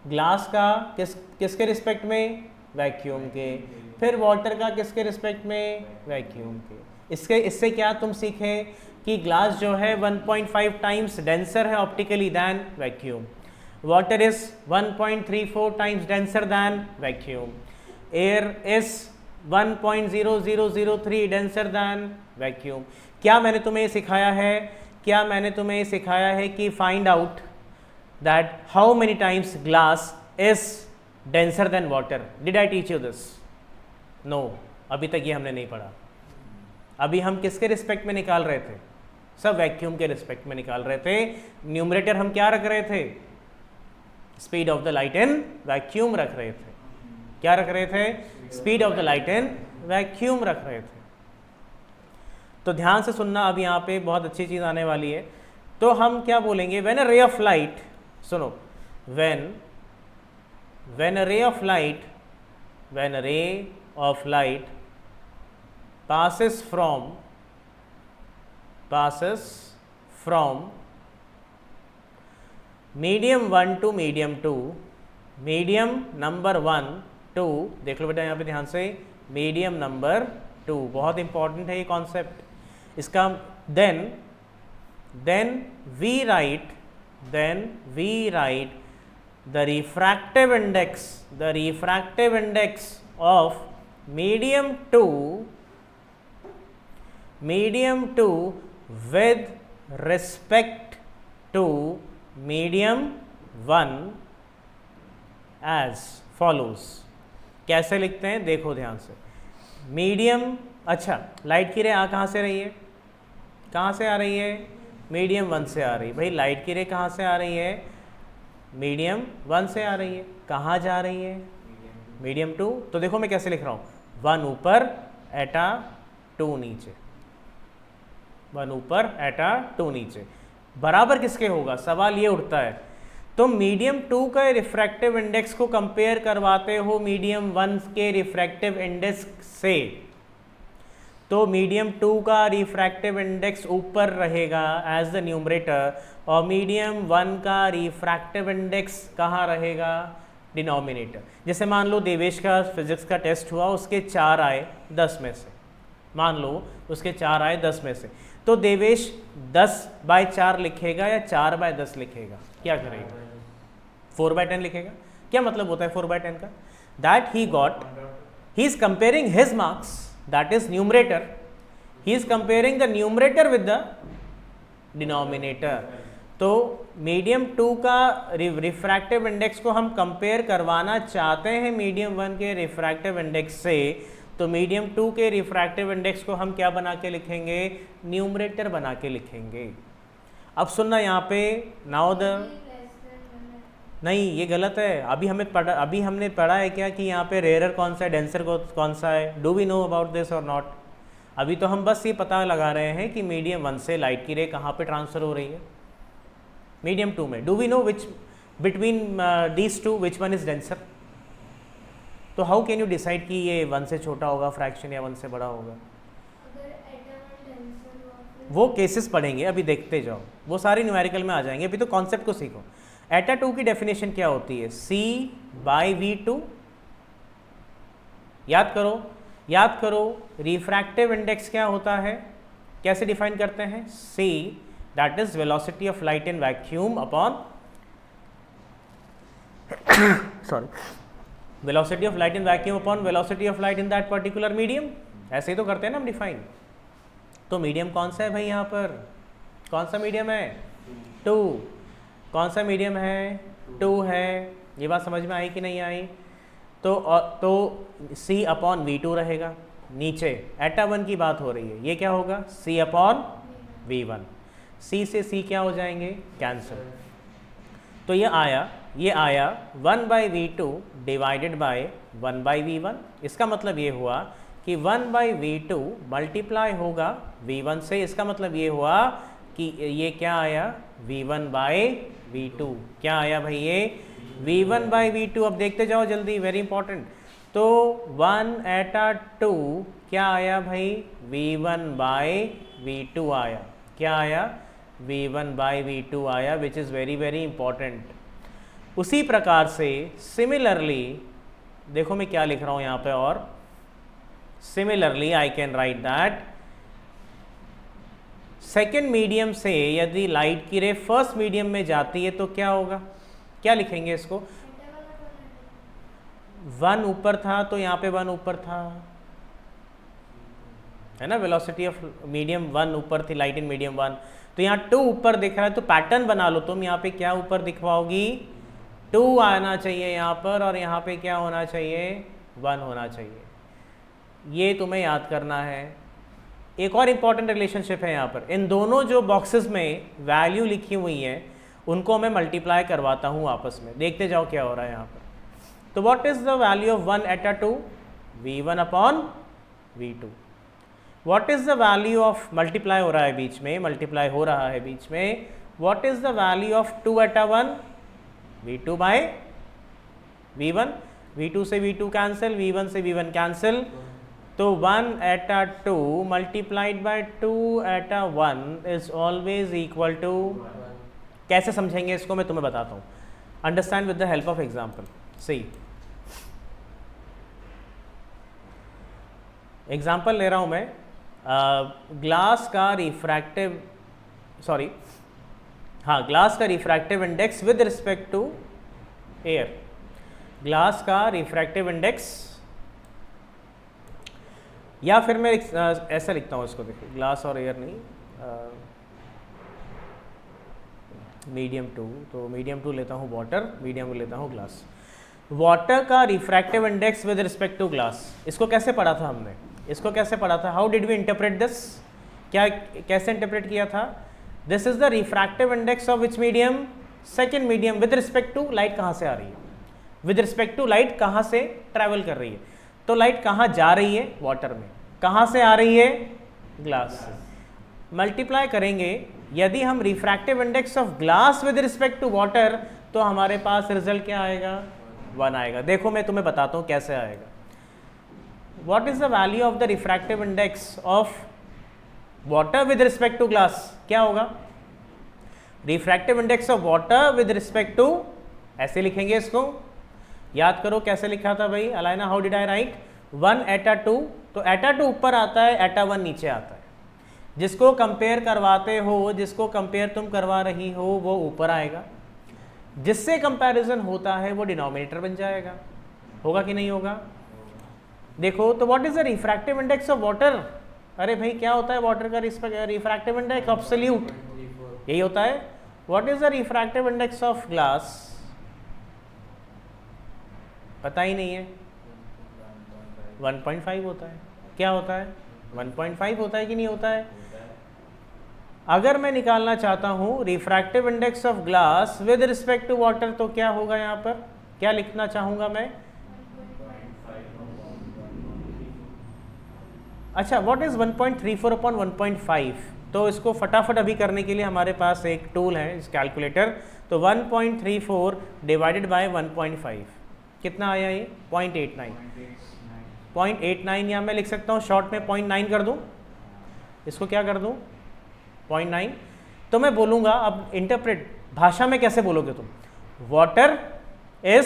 ग्लास का किसके रिस्पेक्ट में? वैक्यूम के। फिर वाटर का किसके रिस्पेक्ट में? वैक्यूम के। इससे क्या तुम सीखे कि ग्लास जो है 1.5 टाइम्स डेंसर है optically than vacuum, water is 1.34 times denser than vacuum, air is 1.0003 denser than vacuum. क्या मैंने तुम्हें सिखाया है? क्या मैंने तुम्हें सिखाया है कि find out that how many times glass is denser than water? Did I teach you this? No, अभी तक ये हमने नहीं पढ़ा। अभी हम किसके रिस्पेक्ट में निकाल रहे थे? सब वैक्यूम के रिस्पेक्ट में निकाल रहे थे। न्यूमरेटर हम क्या रख रहे थे? Speed of the light in vacuum रख रहे थे। क्या रख रहे थे? Speed of the light in vacuum रख रहे थे। तो ध्यान से सुनना, अब यहाँ पे बहुत अच्छी चीज़ आने वाली है। तो हम क्या बोलेंगे? व्हेन अ रे ऑफ लाइट, सुनो, when a ray of light passes from medium 1 to medium 2, medium number 1 to, देख लो बेटा यहाँ पे ध्यान से, medium number 2, बहुत इंपॉर्टेंट है ये कॉन्सेप्ट इसका। then we write the refractive index of medium 2 with respect to medium 1 as follows। कैसे लिखते हैं देखो ध्यान से। मीडियम, अच्छा लाइट की रे कहाँ से रही है? कहाँ से आ रही है? मीडियम 1 से आ रही है। भाई लाइट की रे कहाँ से आ रही है? मीडियम 1 से आ रही है। कहाँ जा रही है? मीडियम 2। तो देखो मैं कैसे लिख रहा हूँ, 1 ऊपर एटा 2 नीचे, 1 ऊपर एटा 2 नीचे। बराबर किसके होगा? सवाल ये उठता है। तो मीडियम 2 का रिफ्रैक्टिव इंडेक्स को कंपेयर करवाते हो मीडियम 1 के रिफ्रैक्टिव इंडेक्स से, तो मीडियम 2 का रिफ्रैक्टिव इंडेक्स ऊपर रहेगा एज द न्यूमरेटर, और मीडियम 1 का रिफ्रैक्टिव इंडेक्स कहाँ रहेगा, डिनोमिनेटर। जैसे मान लो देवेश का फिजिक्स का टेस्ट हुआ, उसके 4 आए 10 में से, मान लो उसके 4 आए 10 में से, तो देवेश 10/4 लिखेगा या 4/10 लिखेगा, क्या करेगा, 4/10 लिखेगा। क्या मतलब होता है 4/10 का, that he got, he is comparing his marks, that is numerator, he is comparing the numerator with the denominator. तो मीडियम 2 का रिफ्रैक्टिव इंडेक्स को हम कंपेयर करवाना चाहते हैं मीडियम 1 के रिफ्रैक्टिव इंडेक्स से, तो मीडियम 2 के रिफ्रैक्टिव इंडेक्स को हम क्या बना के लिखेंगे, न्यूमरेटर बना के लिखेंगे। अब सुनना यहाँ पे, नाउ द, नहीं ये गलत है, अभी हमने पढ़ा है क्या कि यहाँ पे रेयरर कौन सा है, डेंसर कौन सा है, do we know about this और नॉट। अभी तो हम बस ये पता लगा रहे हैं कि मीडियम 1 से लाइट की रे कहाँ पे ट्रांसफर हो रही है, मीडियम 2 में। Do we know which between these two which one is denser. तो हाउ कैन यू डिसाइड कि ये 1 से छोटा होगा फ्रैक्शन या 1 से बड़ा होगा, वो केसेस पढ़ेंगे, अभी देखते जाओ, वो सारे न्यूमेरिकल में आ जाएंगे, अभी तो कॉन्सेप्ट को सीखो। एटा 2 की डेफिनेशन क्या होती है, C/V2, याद करो रिफ्रैक्टिव इंडेक्स क्या होता है, कैसे डिफाइन करते हैं, C that is velocity of light in vacuum upon velocity of light in vacuum upon velocity of light in that particular medium, ऐसे ही तो करते हैं ना हम डिफाइन। तो मीडियम कौन सा है भाई, यहाँ पर कौन सा मीडियम है, 2, कौन सा मीडियम है, 2 है। ये बात समझ में आई कि नहीं आई। तो C/V2 रहेगा, नीचे एटा 1 की बात हो रही है, ये क्या होगा, C/V1, C से C क्या हो जाएंगे, कैंसिल। तो ये आया 1/V2 डिवाइडेड बाय 1/V1। इसका मतलब ये हुआ कि 1/V2 मल्टीप्लाई होगा V1 से, इसका मतलब ये हुआ कि ये क्या आया, V1/V2, क्या आया भाई, ये V1/V2। अब देखते जाओ जल्दी, वेरी इंपॉर्टेंट। तो 1/2 क्या आया भाई, V1/V2 आया, क्या आया, V1/V2 आया, which is very very important. उसी प्रकार से सिमिलरली, देखो मैं क्या लिख रहा हूँ यहाँ पे, और similarly I can write that second medium से यदि लाइट की रे फर्स्ट मीडियम में जाती है तो क्या होगा, क्या लिखेंगे इसको, 1 ऊपर था तो यहाँ पे 1 ऊपर था, है ना, वेलोसिटी ऑफ मीडियम 1 ऊपर थी, लाइट इन मीडियम 1, तो यहाँ 2 ऊपर दिख रहा है, तो पैटर्न बना लो तुम, यहाँ पे क्या ऊपर दिखवाओगी, 2 आना चाहिए यहाँ पर, और यहाँ पे क्या होना चाहिए, 1 होना चाहिए। ये तुम्हें याद करना है। एक और इम्पॉर्टेंट रिलेशनशिप है यहाँ पर, इन दोनों जो बॉक्सेस में वैल्यू लिखी हुई है उनको मैं मल्टीप्लाई करवाता हूँ आपस में, देखते जाओ क्या हो रहा है यहाँ पर। तो what is the value of 1/2, V1/V2। What is the value of, multiply हो रहा है बीच में, what is the value of 2/1, V2/V1, V2 से V2 कैंसिल, V1 से V1 कैंसिल, तो 1/2 multiplied by 2/1 is always equal to, कैसे समझेंगे इसको मैं तुम्हें बताता हूँ, understand with the help of example. See example ले रहा हूँ मैं, ग्लास का refractive index with respect to air, glass का रिफ्रैक्टिव इंडेक्स, या फिर मैं ऐसा लिखता हूँ इसको, देखो ग्लास और एयर नहीं, मीडियम 2, तो मीडियम 2 लेता हूँ वाटर, मीडियम 2 लेता हूँ ग्लास। वाटर का refractive index with respect to glass, इसको कैसे पढ़ा था हमने, इसको कैसे पढ़ा था, how did we interpret this, क्या कैसे इंटरप्रेट किया था, this is the refractive index of which medium, second medium, with respect to light कहाँ से आ रही है, विद रिस्पेक्ट टू लाइट कहाँ से ट्रैवल कर रही है, तो लाइट कहाँ जा रही है, वाटर में, कहाँ से आ रही है, ग्लास से, मल्टीप्लाई करेंगे, यदि हम refractive index of glass with respect to water, तो हमारे पास रिजल्ट क्या आएगा, 1 आएगा। देखो मैं तुम्हें बताता हूँ कैसे आएगा, what is the value of the refractive index of water with respect to glass? क्या होगा? Refractive index of water with respect to, ऐसे लिखेंगे इसको, याद करो कैसे लिखा था भाई Alaina, how did I write? 1 eta 2, तो एटा 2 ऊपर आता है, एटा 1 नीचे आता है। जिसको कंपेयर करवाते हो, जिसको कंपेयर तुम करवा रही हो वो ऊपर आएगा, जिससे कंपैरिजन होता है वो डिनोमिनेटर बन जाएगा। होगा कि नहीं होगा? देखो तो what is the refractive index of water? अरे भाई क्या होता है वाटर का रिफ्रैक्टिव इंडेक्स? एब्सोल्यूट, यही होता है। What is the refractive index of glass? पता ही नहीं है। 1.5 होता है। क्या होता है? 1.5 होता है कि नहीं होता है? अगर मैं निकालना चाहता हूं refractive index of glass with respect to water, तो क्या होगा? यहां पर क्या लिखना चाहूंगा मैं? अच्छा, व्हाट इज 1.34 अपॉन 1.5? तो इसको फटाफट अभी करने के लिए हमारे पास एक टूल है, इस कैलकुलेटर। तो 1.34 डिवाइडेड बाय 1.5 कितना आया? ये 0.89 या मैं लिख सकता हूँ शॉर्ट में 0.9 कर दूँ, इसको क्या कर दूँ? 0.9। तो मैं बोलूँगा, अब इंटरप्रेट भाषा में कैसे बोलोगे तुम? Water is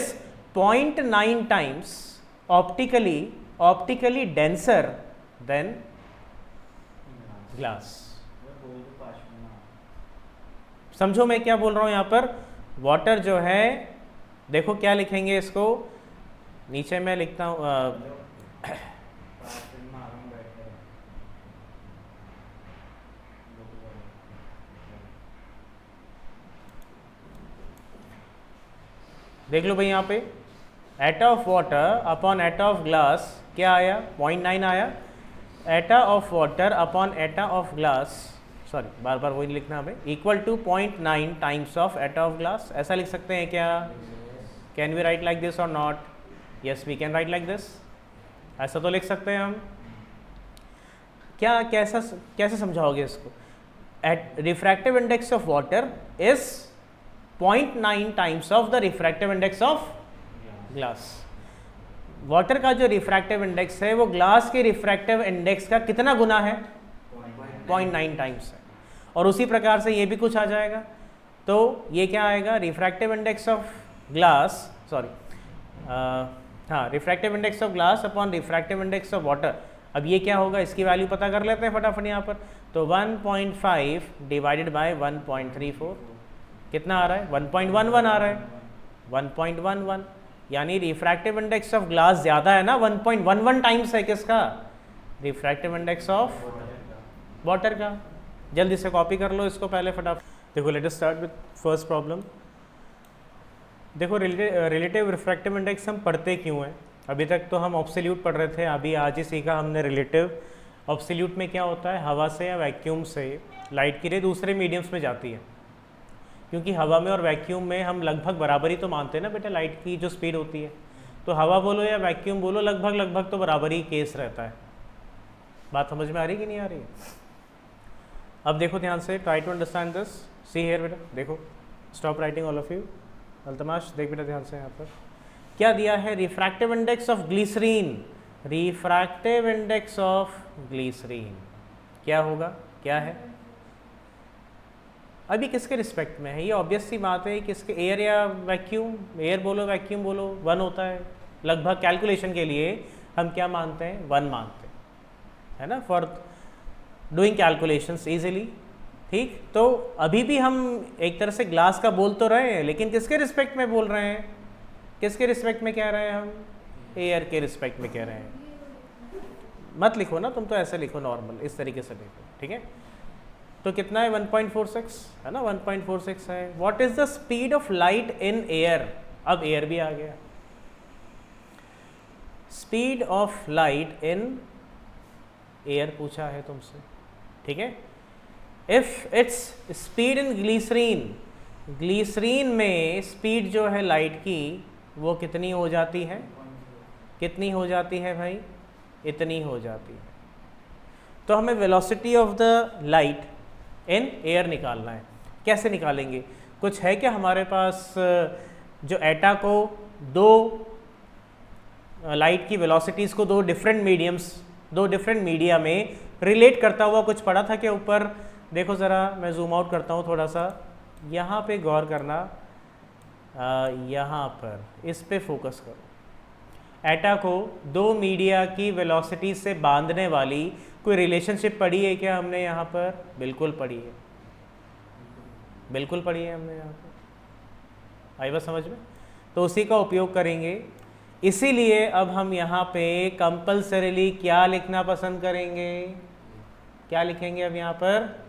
0.9 times optically denser then glass. समझो मैं क्या बोल रहा हूँ यहाँ पर? वाटर जो है, देखो क्या लिखेंगे इसको, नीचे मैं लिखता हूँ देख लो भाई यहाँ पे eta of water upon eta of glass क्या आया? 0.9 आया। Eta of water upon eta of glass, sorry बार बार वही लिखना हमें, equal to 0.9 times of eta of glass. ऐसा लिख सकते हैं क्या? Can we write like this और not? Yes we can write like this. ऐसा तो लिख सकते हैं हम। क्या कैसे समझाओगे इसको? At refractive index of water is 0.9 times of the refractive index of glass. Water का जो रिफ्रैक्टिव इंडेक्स है वो ग्लास के रिफ्रैक्टिव इंडेक्स का कितना गुना है? 0.9 टाइम्स है। और उसी प्रकार से ये भी कुछ आ जाएगा। तो ये क्या आएगा? Refractive index of glass, sorry हाँ, refractive index of glass upon refractive index of water. अब ये क्या होगा, इसकी वैल्यू पता कर लेते हैं फटाफट यहाँ पर। तो 1.5 डिवाइडेड बाय 1.34 कितना आ रहा है? 1.11 आ रहा है, 1.11। यानी रिफ्रैक्टिव इंडेक्स ऑफ ग्लास ज़्यादा है ना, 1.11 टाइम्स है किसका? रिफ्रैक्टिव इंडेक्स ऑफ वाटर का। जल्दी से कॉपी कर लो इसको पहले फटाफट। देखो let us start with first problem. देखो रिलेटिव रिफ्रैक्टिव इंडेक्स हम पढ़ते क्यों हैं? अभी तक तो हम ऑब्सोल्यूट पढ़ रहे थे, अभी आज ही सीखा हमने रिलेटिव। ऑब्सोल्यूट में क्या होता है? हवा से या वैक्यूम से लाइट की रे दूसरे मीडियम्स में जाती है, क्योंकि हवा में और वैक्यूम में हम लगभग बराबर ही तो मानते हैं ना बेटा लाइट की जो स्पीड होती है। तो हवा बोलो या वैक्यूम बोलो, लगभग तो बराबर ही केस रहता है। बात समझ में आ रही कि नहीं आ रही है? अब देखो ध्यान से, try to understand this. See here बेटा, देखो, stop writing all of you. Altamash देख बेटा ध्यान से, यहाँ पर क्या दिया है? Refractive index of glycerine. Refractive index of glycerine क्या होगा? क्या है? अभी किसके रिस्पेक्ट में है? ये ऑब्वियस सी बात है, किसके? एयर या वैक्यूम? एयर बोलो वैक्यूम बोलो, 1 होता है लगभग। कैलकुलेशन के लिए हम क्या मानते हैं? 1 मानते हैं, है ना, फॉर डूइंग कैलकुलेशंस इजीली। ठीक, तो अभी भी हम एक तरह से ग्लास का बोल तो रहे हैं, लेकिन किसके रिस्पेक्ट में बोल रहे हैं? किसके रिस्पेक्ट में कह रहे हैं हम? एयर के रिस्पेक्ट में कह रहे हैं। मत लिखो ना तुम, तो ऐसे लिखो नॉर्मल, इस तरीके से लिखो, ठीक है। तो कितना है? 1.46 है ना, 1.46 है। What is the speed of light in air? अब एयर भी आ गया। Speed of light in air पूछा है तुमसे, ठीक है। If it's speed in glycerine, glycerine में स्पीड जो है लाइट की वो कितनी हो जाती है? कितनी हो जाती है भाई? इतनी हो जाती है। तो हमें velocity of the light in air निकालना है। कैसे निकालेंगे? कुछ है क्या हमारे पास जो एटा को 2 लाइट की वेलोसिटीज़ को दो डिफरेंट मीडिया में रिलेट करता हुआ कुछ पढ़ा था क्या ऊपर? देखो ज़रा, मैं जूम आउट करता हूँ थोड़ा सा, यहाँ पे गौर करना, यहाँ पर इस पे फोकस करो। एटा को दो मीडिया की वेलोसिटी से बांधने वाली कोई रिलेशनशिप पढ़ी है क्या हमने यहाँ पर? बिल्कुल पढ़ी है, बिल्कुल पढ़ी है हमने यहाँ पर। आई बात समझ में? तो उसी का उपयोग करेंगे। इसीलिए अब हम यहाँ पे कंपल्सरीली क्या लिखना पसंद करेंगे? क्या लिखेंगे अब यहाँ पर?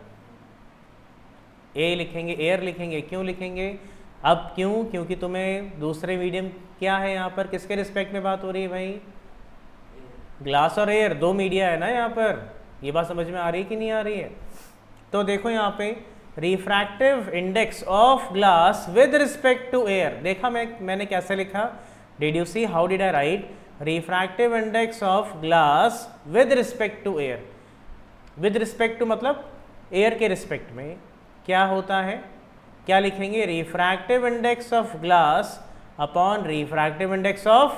ए लिखेंगे, एयर लिखेंगे। क्यों लिखेंगे? अब क्यों? क्योंकि तुम्हें दूसरे मीडियम क्या है यहाँ पर, किसके रिस्पेक्ट में बात हो रही है भाई? ग्लास और एयर, दो मीडिया है ना यहाँ पर। ये बात समझ में आ रही है कि नहीं आ रही है? तो देखो यहाँ पे refractive index of glass with respect to air. देखा मैंने कैसे लिखा? Did you see how did I write? Refractive index of glass with respect to air. With respect to मतलब एयर के रिस्पेक्ट में क्या होता है? क्या लिखेंगे? Refractive index of glass upon refractive index of,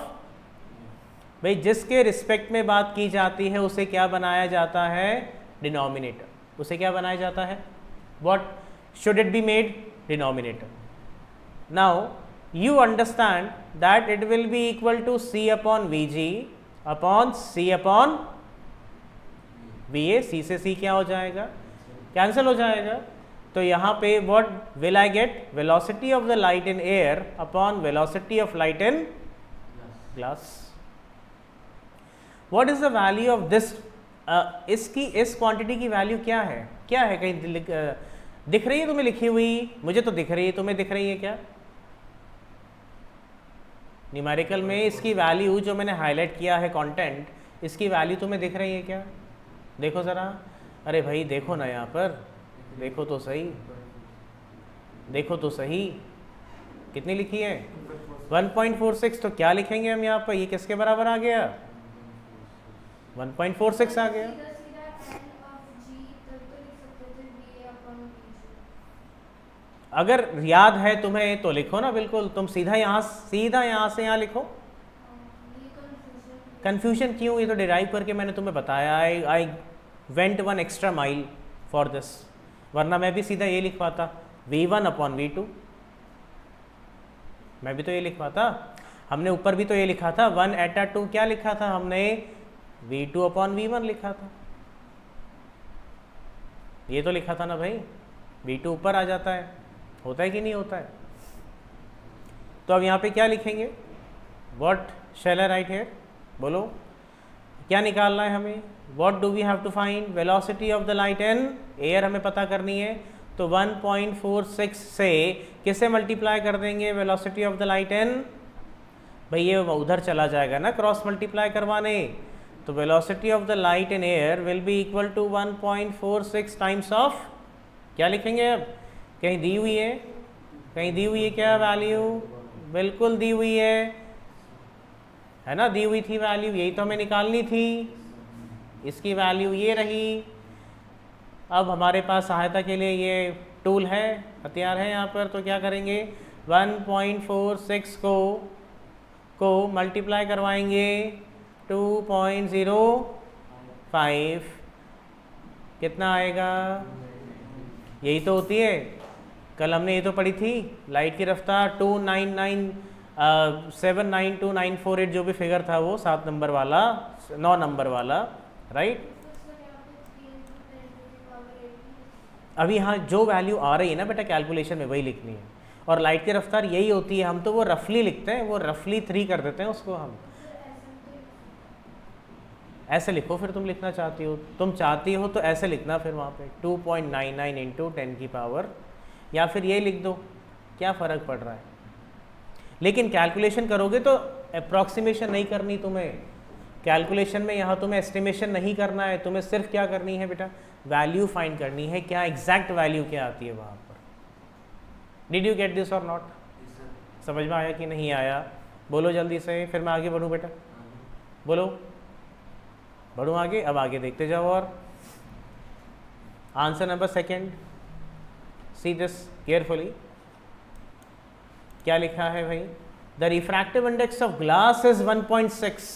भाई जिसके रिस्पेक्ट में बात की जाती है उसे क्या बनाया जाता है? डिनोमिनेटर। उसे क्या बनाया जाता है? What should it be made? Denominator. Now you understand that it will be equal to C upon Vg upon C upon Va। C से C क्या हो जाएगा? कैंसिल हो जाएगा। तो यहाँ पे what will I get? Velocity of the light in air upon velocity of light in glass. What is the value of this? इसकी इस क्वांटिटी की वैल्यू क्या है? क्या है? कहीं दिख रही है तुम्हें लिखी हुई? मुझे तो दिख रही है, तुम्हें दिख रही है क्या? न्यूमेरिकल में इसकी वैल्यू जो मैंने हाईलाइट किया है कंटेंट, इसकी वैल्यू तुम्हें दिख रही है क्या? देखो ज़रा, अरे भाई देखो ना यहाँ पर, देखो तो सही, देखो तो सही, कितनी लिखी है? 1.46। तो क्या लिखेंगे हम यहाँ पर? ये किसके बराबर आ गया? 1.46 आ गया। अगर याद है तुम्हें तो लिखो ना, बिल्कुल। तुम सीधा यहाँ से यहाँ लिखो। कंफ्यूजन क्यों? ये तो डिराइव करके मैंने तुम्हें बताया। I went one extra mile for this, वरना मैं भी सीधा ये लिख पाता, V1 अपॉन V2। मैं भी तो ये लिख पाता। हमने ऊपर भी तो ये लिखा था, 1 एटा 2 क्या लिखा था हमने? V2 अपॉन V1 लिखा था। ये तो लिखा था ना भाई, V2 ऊपर आ जाता है, होता है कि नहीं होता है? तो अब यहाँ पे क्या लिखेंगे? What shall I write here? बोलो, क्या निकालना है हमें? What do we have to find? Velocity of the light in air हमें पता करनी है। तो 1.46 से किसे मल्टीप्लाई कर देंगे वेलोसिटी ऑफ द लाइट इन? भाई ये उधर चला जाएगा ना क्रॉस मल्टीप्लाई करवाने। तो velocity of the light in air will be equal to 1.46 times of, क्या लिखेंगे अब? कहीं दी हुई है? कहीं दी हुई है क्या वैल्यू? बिल्कुल दी हुई है ना, दी हुई थी वैल्यू, यही तो हमें निकालनी थी। इसकी वैल्यू ये रही। अब हमारे पास सहायता के लिए ये टूल है, हथियार है यहाँ पर। तो क्या करेंगे? 1.46 को मल्टीप्लाई करवाएंगे 2.05, कितना आएगा? यही तो होती है, कल हमने ये तो पढ़ी थी, लाइट की रफ्तार 2997948 जो भी फिगर था वो 7 नंबर वाला, 9 नंबर वाला, राइट। अभी हाँ जो वैल्यू आ रही है ना बेटा कैलकुलेशन में वही लिखनी है। और लाइट की रफ्तार यही होती है, हम तो वो रफली लिखते हैं, वो रफली 3 कर देते हैं उसको हम। ऐसे लिखो फिर, तुम लिखना चाहती हो, तुम चाहती हो तो ऐसे लिखना फिर वहाँ पे 2.99 इंटू 10 की पावर, या फिर ये लिख दो, क्या फ़र्क पड़ रहा है। लेकिन कैलकुलेशन करोगे तो अप्रॉक्सीमेशन नहीं करनी तुम्हें। कैलकुलेशन में यहाँ तुम्हें एस्टिमेशन नहीं करना है, तुम्हें सिर्फ क्या करनी है बेटा? वैल्यू फाइंड करनी है, क्या एग्जैक्ट वैल्यू क्या आती है वहाँ पर। डिड यू गेट दिस और नॉट? समझ में आया कि नहीं आया? बोलो जल्दी से, फिर मैं आगे बढ़ूँ बेटा, बोलो बढ़ूँ आगे। अब आगे देखते जाओ। और answer number 2, see this carefully, क्या लिखा है भाई? The refractive index of glass is 1.6,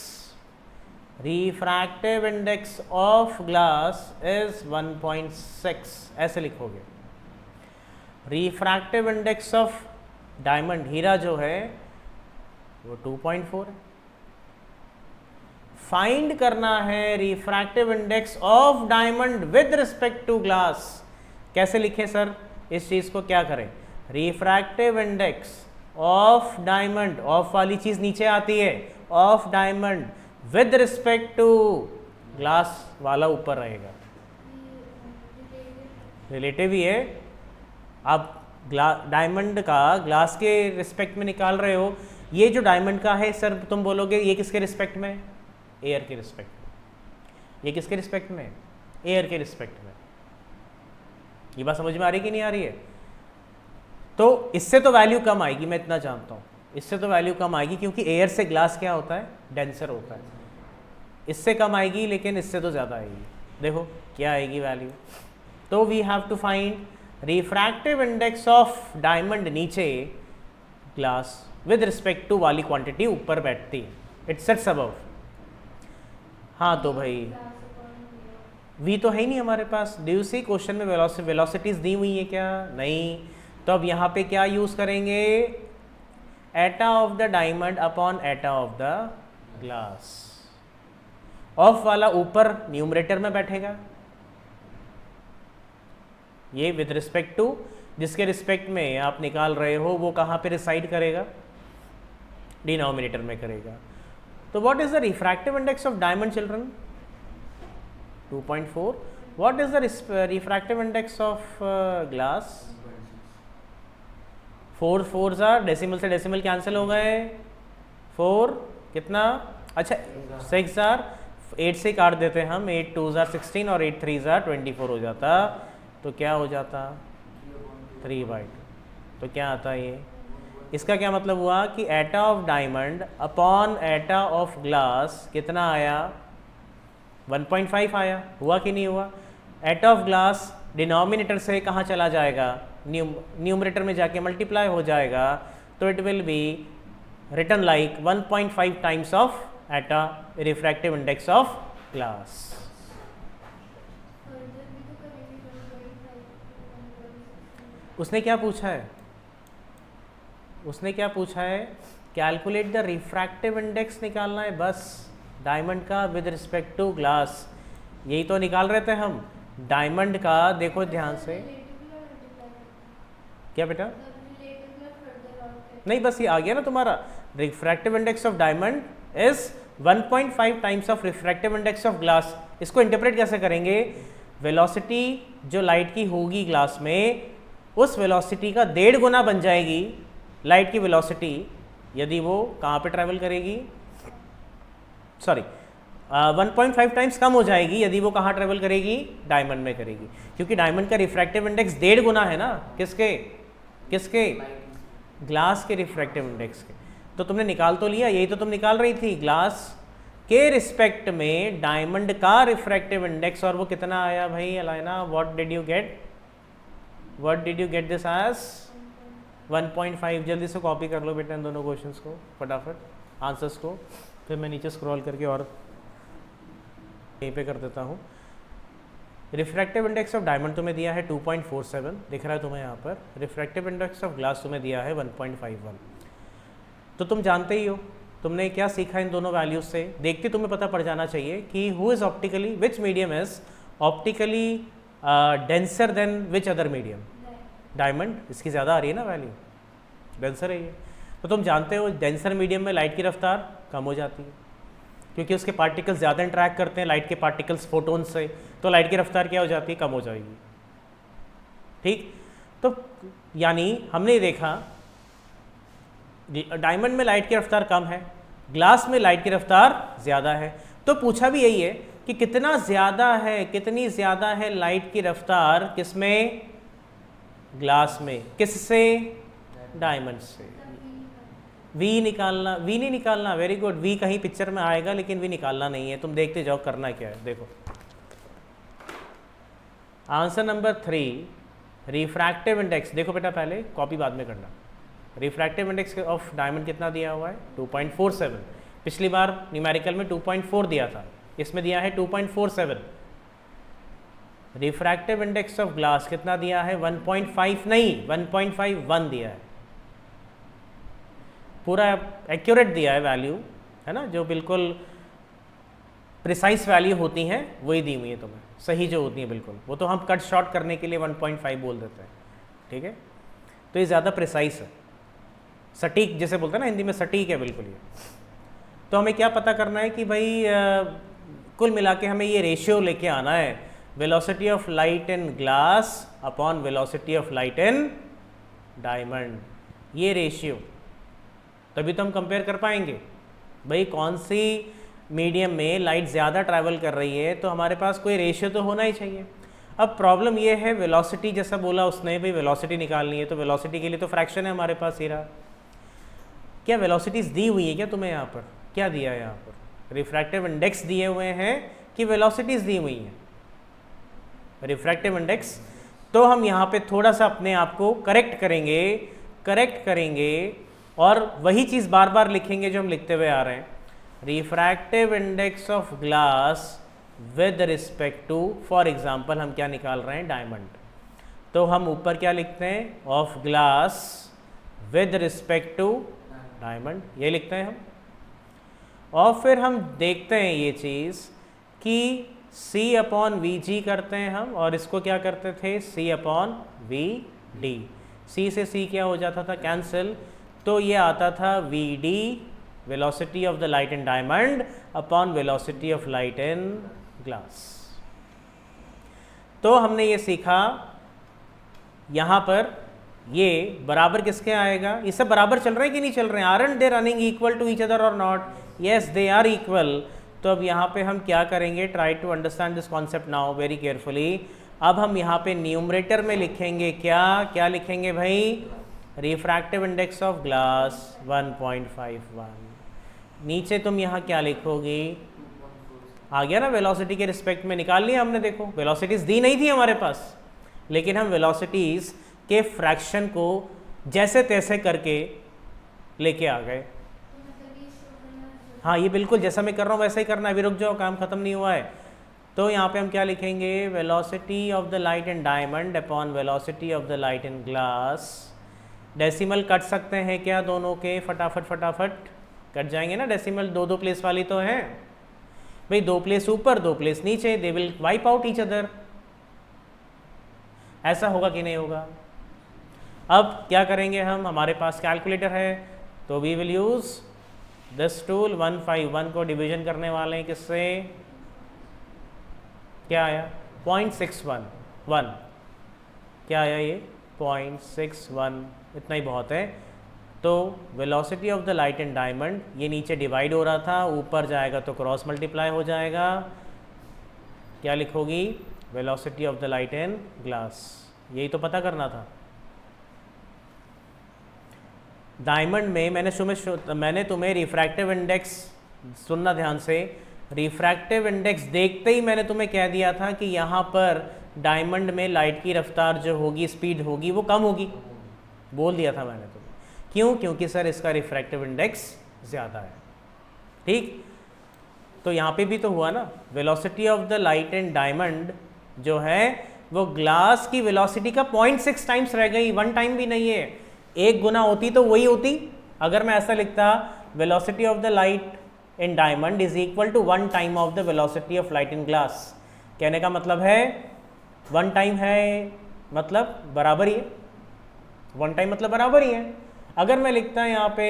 refractive index of glass is 1.6, ऐसे लिखोगे। रिफ्रैक्टिव इंडेक्स ऑफ डायमंड, हीरा जो है वो 2.4 है। फाइंड करना है refractive index of diamond with respect to glass. कैसे लिखें सर इस चीज को, क्या करें? Refractive index of diamond, of वाली चीज नीचे आती है, of diamond with respect to glass वाला ऊपर रहेगा, रिलेटिव ही है। आप डायमंड का ग्लास के रिस्पेक्ट में निकाल रहे हो, ये जो डायमंड का है सर तुम बोलोगे ये किसके रिस्पेक्ट में? एयर के रिस्पेक्ट में। ये किसके रिस्पेक्ट में? एयर के रिस्पेक्ट में। ये बात समझ में आ रही कि नहीं आ रही है? तो इससे तो वैल्यू कम आएगी, मैं इतना जानता हूँ, इससे तो वैल्यू कम आएगी क्योंकि एयर से ग्लास क्या होता है? डेंसर होता है। इससे कम आएगी लेकिन इससे तो ज़्यादा आएगी। देखो क्या आएगी वैल्यू। तो we have to find refractive index of diamond नीचे, ग्लास विद रिस्पेक्ट टू वाली क्वांटिटी ऊपर बैठती है, इट सेट्स अबव। हाँ तो भाई v तो है ही नहीं हमारे पास। डू यू सी क्वेश्चन में वेलोसिटीज दी हुई है क्या? नहीं। तो अब यहाँ पे क्या यूज़ करेंगे? एटा of the diamond upon eta of the glass. Of वाला ऊपर न्यूमरेटर में बैठेगा, ये विद रिस्पेक्ट टू जिसके रिस्पेक्ट में आप निकाल रहे हो वो कहाँ पे रिसाइड करेगा? डिनोमिनेटर में करेगा। तो what is the refractive index of diamond children? 2.4. What is the refractive index of glass? 4 4s are, decimal से डेसिमल कैंसिल हो गए, 4 कितना? अच्छा 6 आर, 8 से काट देते हैं हम, 8 2s आर 16 और 8 3s आर 24 हो जाता। तो क्या हो जाता? 3/2। तो क्या आता ये? इसका क्या मतलब हुआ कि एटा of diamond upon eta of glass कितना आया? 1.5 आया। हुआ कि नहीं हुआ? एटा ऑफ ग्लास डिनोमिनेटर से कहाँ चला जाएगा? न्यूमरेटर में जाके मल्टीप्लाई हो जाएगा। तो it will be written like 1.5 times of eta refractive index of glass. उसने क्या पूछा है? उसने क्या पूछा है? कैलकुलेट द रिफ्रैक्टिव इंडेक्स निकालना है बस, डायमंड का विद रिस्पेक्ट टू ग्लास। यही तो निकाल रहे थे हम डायमंड का। देखो ध्यान से, क्या बेटा? नहीं बस ये आ गया ना तुम्हारा, refractive index of diamond is 1.5 times of refractive index of glass. इसको इंटरप्रेट कैसे करेंगे? वेलोसिटी जो लाइट की होगी ग्लास में, उस वेलोसिटी का 1.5 गुना बन जाएगी लाइट की वेलोसिटी यदि वो कहाँ पे ट्रैवल करेगी? सॉरी 1.5 टाइम्स कम हो जाएगी यदि वो कहाँ ट्रैवल करेगी? डायमंड में करेगी, क्योंकि डायमंड का रिफ्रैक्टिव इंडेक्स 1.5 गुना है ना किसके? किसके? ग्लास के रिफ्रैक्टिव इंडेक्स के। तो तुमने निकाल तो लिया, यही तो तुम निकाल रही थी, ग्लास के रिस्पेक्ट में डायमंड का रिफ्रैक्टिव इंडेक्स। और वो कितना आया भाई Alaina? What did you get? What did you get this as? 1.5। जल्दी से कॉपी कर लो बेटा इन दोनों क्वेश्चंस को फटाफट, आंसर्स को। फिर मैं नीचे स्क्रॉल करके और यहीं पे कर देता हूँ। रिफ्रैक्टिव इंडेक्स ऑफ डायमंड तुम्हें दिया है 2.47, दिख रहा है तुम्हें यहाँ पर। रिफ्रैक्टिव इंडेक्स ऑफ ग्लास तुम्हें दिया है 1.51। तो तुम जानते ही हो, तुमने क्या सीखा इन दोनों वैल्यूज से? देखते तुम्हें पता पड़ जाना चाहिए कि who is optically, which medium is optically denser then which other medium? Diamond. इसकी ज़्यादा आ रही है ना वैल्यू, डेंसर है ये। तो तुम जानते हो डेंसर मीडियम में लाइट की रफ्तार कम हो जाती है क्योंकि उसके पार्टिकल्स ज़्यादा इंटरैक्ट करते हैं लाइट के पार्टिकल्स फोटोन से, तो लाइट की रफ्तार क्या हो जाती है? कम हो जाएगी। ठीक, तो यानी हमने देखा डायमंड में लाइट की रफ्तार कम है, ग्लास में लाइट की रफ्तार ज़्यादा है। तो पूछा भी यही है कि कितना ज़्यादा है, कितनी ज़्यादा है लाइट की रफ्तार किसमें? ग्लास में। किससे? डायमंड से। वी निकालना, वी नहीं निकालना, वेरी गुड। वी कहीं पिक्चर में आएगा लेकिन वी निकालना नहीं है। तुम देखते जाओ करना क्या है। देखो आंसर नंबर 3 रिफ्रैक्टिव इंडेक्स। देखो बेटा पहले कॉपी बाद में करना। रिफ्रैक्टिव इंडेक्स ऑफ डायमंड कितना दिया हुआ है 2.47, पिछली बार न्यूमेरिकल में 2.4 दिया था, इसमें दिया है 2.47। रिफ्रैक्टिव इंडेक्स ऑफ ग्लास कितना दिया है 1.5 नहीं 1.51 दिया है, पूरा एक्यूरेट दिया है वैल्यू, है ना, जो बिल्कुल प्रिसाइज वैल्यू होती हैं वही दी हुई है तुम्हें, सही जो होती है बिल्कुल, वो तो हम कट शॉर्ट करने के लिए 1.5 बोल देते हैं, ठीक है। तो ये ज़्यादा प्रिसाइज है, सटीक जैसे बोलते हैं ना हिंदी में, सटीक है बिल्कुल ये। तो हमें क्या पता करना है कि भाई कुल मिला के हमें ये रेशियो लेके आना है, velocity of light in glass upon velocity of light in diamond, ये रेशियो, तभी तो हम कंपेयर कर पाएंगे भाई कौन सी मीडियम में लाइट ज़्यादा ट्रैवल कर रही है, तो हमारे पास कोई रेशियो तो होना ही चाहिए। अब प्रॉब्लम ये है वेलोसिटी, जैसा बोला उसने भाई वेलोसिटी निकालनी है, तो वेलोसिटी के लिए तो फ्रैक्शन है हमारे पास ही रहा। क्या वेलोसिटीज़ दी हुई है क्या तुम्हें यहाँ पर, क्या दिया है यहाँ पर, रिफ्रैक्टिव इंडेक्स दिए हुए हैं कि वेलोसिटीज़ दी हुई हैं, रिफ्रैक्टिव इंडेक्स। तो हम यहाँ पे थोड़ा सा अपने आप को करेक्ट करेंगे और वही चीज़ बार बार लिखेंगे जो हम लिखते हुए आ रहे हैं, refractive index of glass with respect to, for example हम क्या निकाल रहे हैं डायमंड, तो हम ऊपर क्या लिखते हैं of glass with respect to diamond, ये लिखते हैं हम। और फिर हम देखते हैं ये चीज़ कि C अपॉन वी जी करते हैं हम, और इसको क्या करते थे C upon V D, C से C क्या हो जाता था कैंसिल, तो ये आता था V D velocity of the light in diamond upon velocity of light in glass. तो हमने ये सीखा यहाँ पर, ये बराबर किसके आएगा, ये सब बराबर चल रहे हैं कि नहीं चल रहे हैं, aren't they running equal to each other और not, yes they are equal. तो अब यहाँ पे हम क्या करेंगे, try to understand this concept now very carefully. अब हम यहाँ पे न्यूमरेटर में लिखेंगे क्या लिखेंगे भाई, रिफ्रैक्टिव इंडेक्स ऑफ ग्लास 1.51, नीचे तुम यहाँ क्या लिखोगे, आ गया ना वेलोसिटी के रिस्पेक्ट में निकाल लिया हमने, देखो वेलोसिटीज़ दी नहीं थी हमारे पास, लेकिन हम वेलोसिटीज़ के फ्रैक्शन को जैसे तैसे करके लेके आ गए। हाँ ये बिल्कुल जैसा मैं कर रहा हूँ वैसा ही करना है, अभी रुक जाओ काम ख़त्म नहीं हुआ है। तो यहाँ पे हम क्या लिखेंगे, velocity of the light in diamond upon velocity of the light in glass, decimal cut सकते हैं क्या दोनों के, फटाफट कट जाएंगे ना, डेसिमल दो प्लेस वाली तो है भाई, 2 प्लेस ऊपर 2 प्लेस नीचे, they will wipe out each other, ऐसा होगा कि नहीं होगा। अब क्या करेंगे हम, हमारे पास कैलकुलेटर है, तो we will use this tool, 151 को डिवीजन करने वाले हैं किससे, क्या आया 0.611, क्या आया ये 0.61, इतना ही बहुत है। तो velocity of the light in diamond, ये नीचे डिवाइड हो रहा था, ऊपर जाएगा तो क्रॉस मल्टीप्लाई हो जाएगा, क्या लिखोगी, velocity of the light in glass, यही तो पता करना था। डायमंड में मैंने तुम्हें रिफ्रैक्टिव इंडेक्स, सुनना ध्यान से, रिफ्रैक्टिव इंडेक्स देखते ही मैंने तुम्हें कह दिया था कि यहाँ पर डायमंड में लाइट की रफ्तार जो होगी, स्पीड होगी, वो कम होगी, बोल दिया था मैंने तुम्हें। क्यों, क्योंकि सर इसका रिफ्रैक्टिव इंडेक्स ज़्यादा है, ठीक। तो यहाँ पे भी तो हुआ ना, velocity of the light in diamond जो है वो ग्लास की वेलोसिटी का 0.6 टाइम्स रह गई, 1 टाइम भी नहीं है, 1 गुना होती तो वही होती। अगर मैं ऐसा लिखता, velocity of the light in diamond is equal to 1 time of the velocity of light in glass, कहने का मतलब है 1 टाइम है मतलब बराबर ही है, 1 टाइम मतलब बराबर ही है। अगर मैं लिखता यहाँ पे,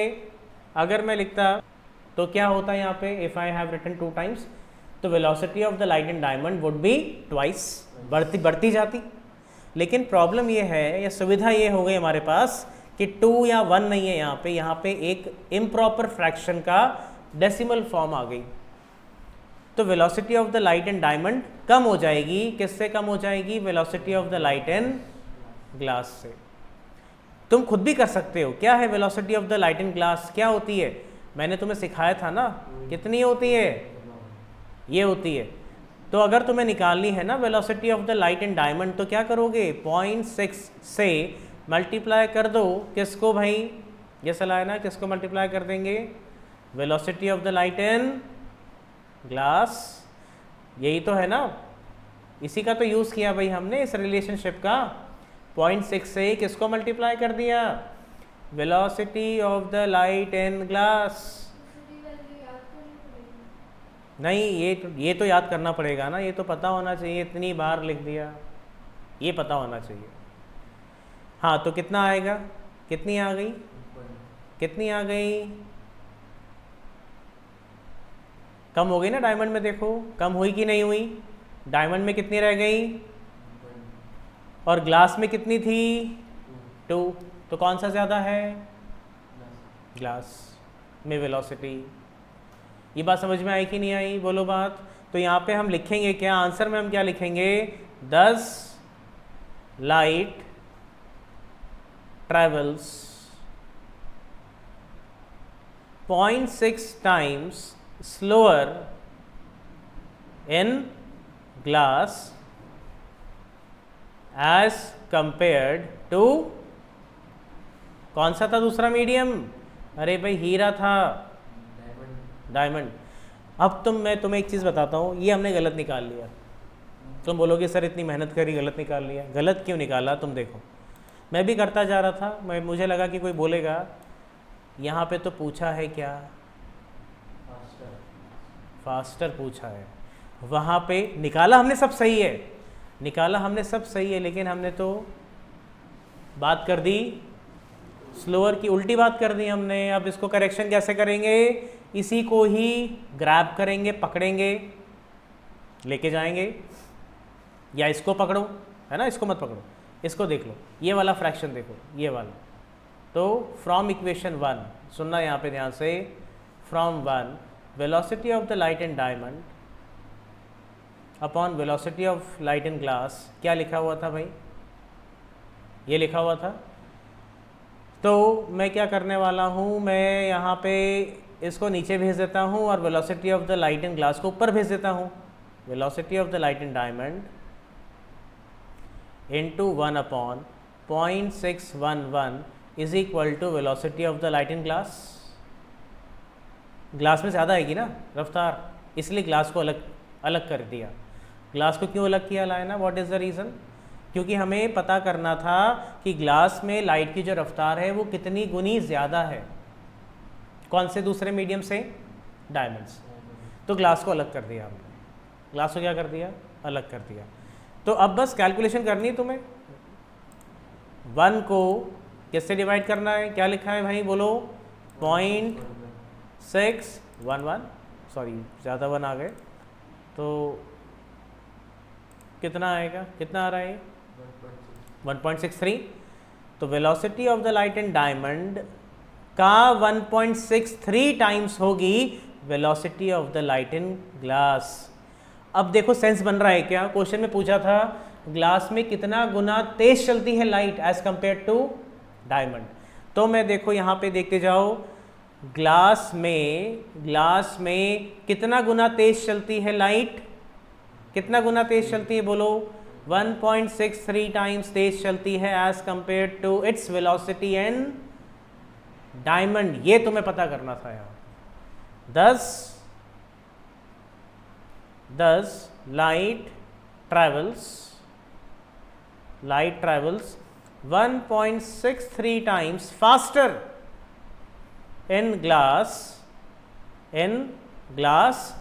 अगर मैं लिखता तो क्या होता है यहाँ पे, if I have written 2 times, तो velocity of the light in diamond would be twice, बढ़ती जाती। लेकिन प्रॉब्लम ये है, या सुविधा ये हो गई हमारे पास कि 2 या 1 नहीं है यहाँ पे एक इम्प्रॉपर फ्रैक्शन का डेसिमल फॉर्म आ गई, तो velocity of the light in diamond कम हो जाएगी, किससे कम हो जाएगी, velocity of the light in glass से। तुम खुद भी कर सकते हो, क्या है velocity of the light in glass, क्या होती है, मैंने तुम्हें सिखाया था ना, कितनी होती है, ये होती है। तो अगर तुम्हें निकालनी है ना velocity of the light in diamond, तो क्या करोगे, 0.6 से मल्टीप्लाई कर दो किसको भाई, ये सलाह है ना, किसको मल्टीप्लाई कर देंगे, velocity of the light in glass, यही तो है ना, इसी का तो यूज़ किया भाई हमने इस रिलेशनशिप का। 0.6 से किसको मल्टीप्लाई कर दिया, velocity of the light in glass. नहीं, ये तो याद करना पड़ेगा ना, ये तो पता होना चाहिए, इतनी बार लिख दिया, ये पता होना चाहिए। हाँ तो कितना आएगा, कितनी आ गई, कितनी आ गई, कम हो गई ना डायमंड में, देखो कम हुई कि नहीं हुई, डायमंड में कितनी रह गई और ग्लास में कितनी थी 2, तो कौन सा ज़्यादा है, ग्लास में वेलोसिटी। ये बात समझ में आई कि नहीं आई, बोलो बात। तो यहाँ पे हम लिखेंगे क्या, आंसर में हम क्या लिखेंगे, 10 light travels 0.6 times slower in glass as compared to, कौन सा था दूसरा मीडियम, अरे भाई हीरा था, डायमंड। अब मैं तुम्हें एक चीज़ बताता हूँ, ये हमने गलत निकाल लिया। तुम बोलोगे सर इतनी मेहनत करी गलत निकाल लिया, गलत क्यों निकाला, तुम देखो मैं भी करता जा रहा था, मुझे लगा कि कोई बोलेगा, यहाँ पे तो पूछा है क्या, फास्टर पूछा है, वहाँ पे निकाला हमने सब सही है, निकाला हमने सब सही है, लेकिन हमने तो बात कर दी स्लोअर की, उल्टी बात कर दी हमने। अब इसको करेक्शन कैसे करेंगे, इसी को ही ग्रैब करेंगे, पकड़ेंगे, लेके जाएंगे, या इसको पकड़ो, है ना, इसको मत पकड़ो, इसको देख लो, ये वाला फ्रैक्शन देखो, ये वाला, तो फ्रॉम इक्वेशन 1, सुनना यहाँ पे ध्यान से, from 1 velocity of the light in diamond upon velocity of light in glass, क्या लिखा हुआ था भाई, ये लिखा हुआ था। तो मैं क्या करने वाला हूँ, मैं यहाँ पे इसको नीचे भेज देता हूँ और velocity of the light in glass को ऊपर भेज देता हूँ, velocity of the light in diamond into 1 upon 0.611 is equal to velocity of the light in glass. Glass में ज़्यादा आएगी ना रफ्तार, इसलिए ग्लास को अलग कर दिया। ग्लास को क्यों अलग किया लाइना, व्हाट इज़ द रीज़न, क्योंकि हमें पता करना था कि ग्लास में लाइट की जो रफ्तार है वो कितनी गुनी ज़्यादा है, कौन से दूसरे मीडियम से, डायमंड से। तो ग्लास को अलग कर दिया हमने, ग्लास को क्या कर दिया, अलग कर दिया। तो अब बस कैलकुलेशन करनी है तुम्हें, 1 को किससे डिवाइड करना है, क्या लिखा है भाई बोलो, 0.611, सॉरी ज़्यादा 1 आ गए, तो कितना आएगा, कितना आ रहा है 1.63। तो velocity of the light in diamond का 1.63 टाइम्स होगी velocity of the light in glass. अब देखो सेंस बन रहा है क्या, क्वेश्चन में पूछा था ग्लास में कितना गुना तेज चलती है light as compare to diamond. तो मैं देखो यहाँ पे देखते जाओ, ग्लास में कितना गुना तेज चलती है लाइट, कितना गुना तेज चलती है बोलो, 1.63 टाइम्स तेज चलती है as compare to its velocity in diamond. ये तुम्हें पता करना था यार। 10 light travels 1.63 times faster in glass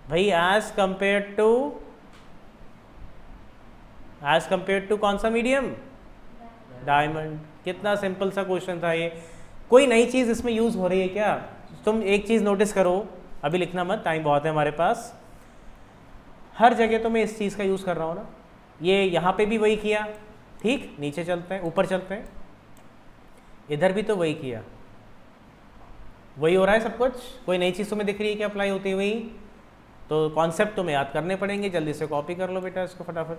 भाई एज कंपेयर टू कौन सा मीडियम, डायमंड। कितना सिंपल सा क्वेश्चन था ये, कोई नई चीज़ इसमें यूज़ हो रही है क्या। तुम एक चीज़ नोटिस करो, अभी लिखना मत, टाइम बहुत है हमारे पास। हर जगह तो मैं इस चीज़ का यूज़ कर रहा हूँ ना, ये यहाँ पे भी वही किया, ठीक, नीचे चलते हैं, ऊपर चलते हैं, इधर भी तो वही किया, वही हो रहा है सब कुछ। कोई नई चीज़ तुम्हें दिख रही है क्या अप्लाई होती हुई, तो कॉन्सेप्ट तुम्हें याद करने पड़ेंगे, जल्दी से कॉपी कर लो बेटा इसको फटाफट,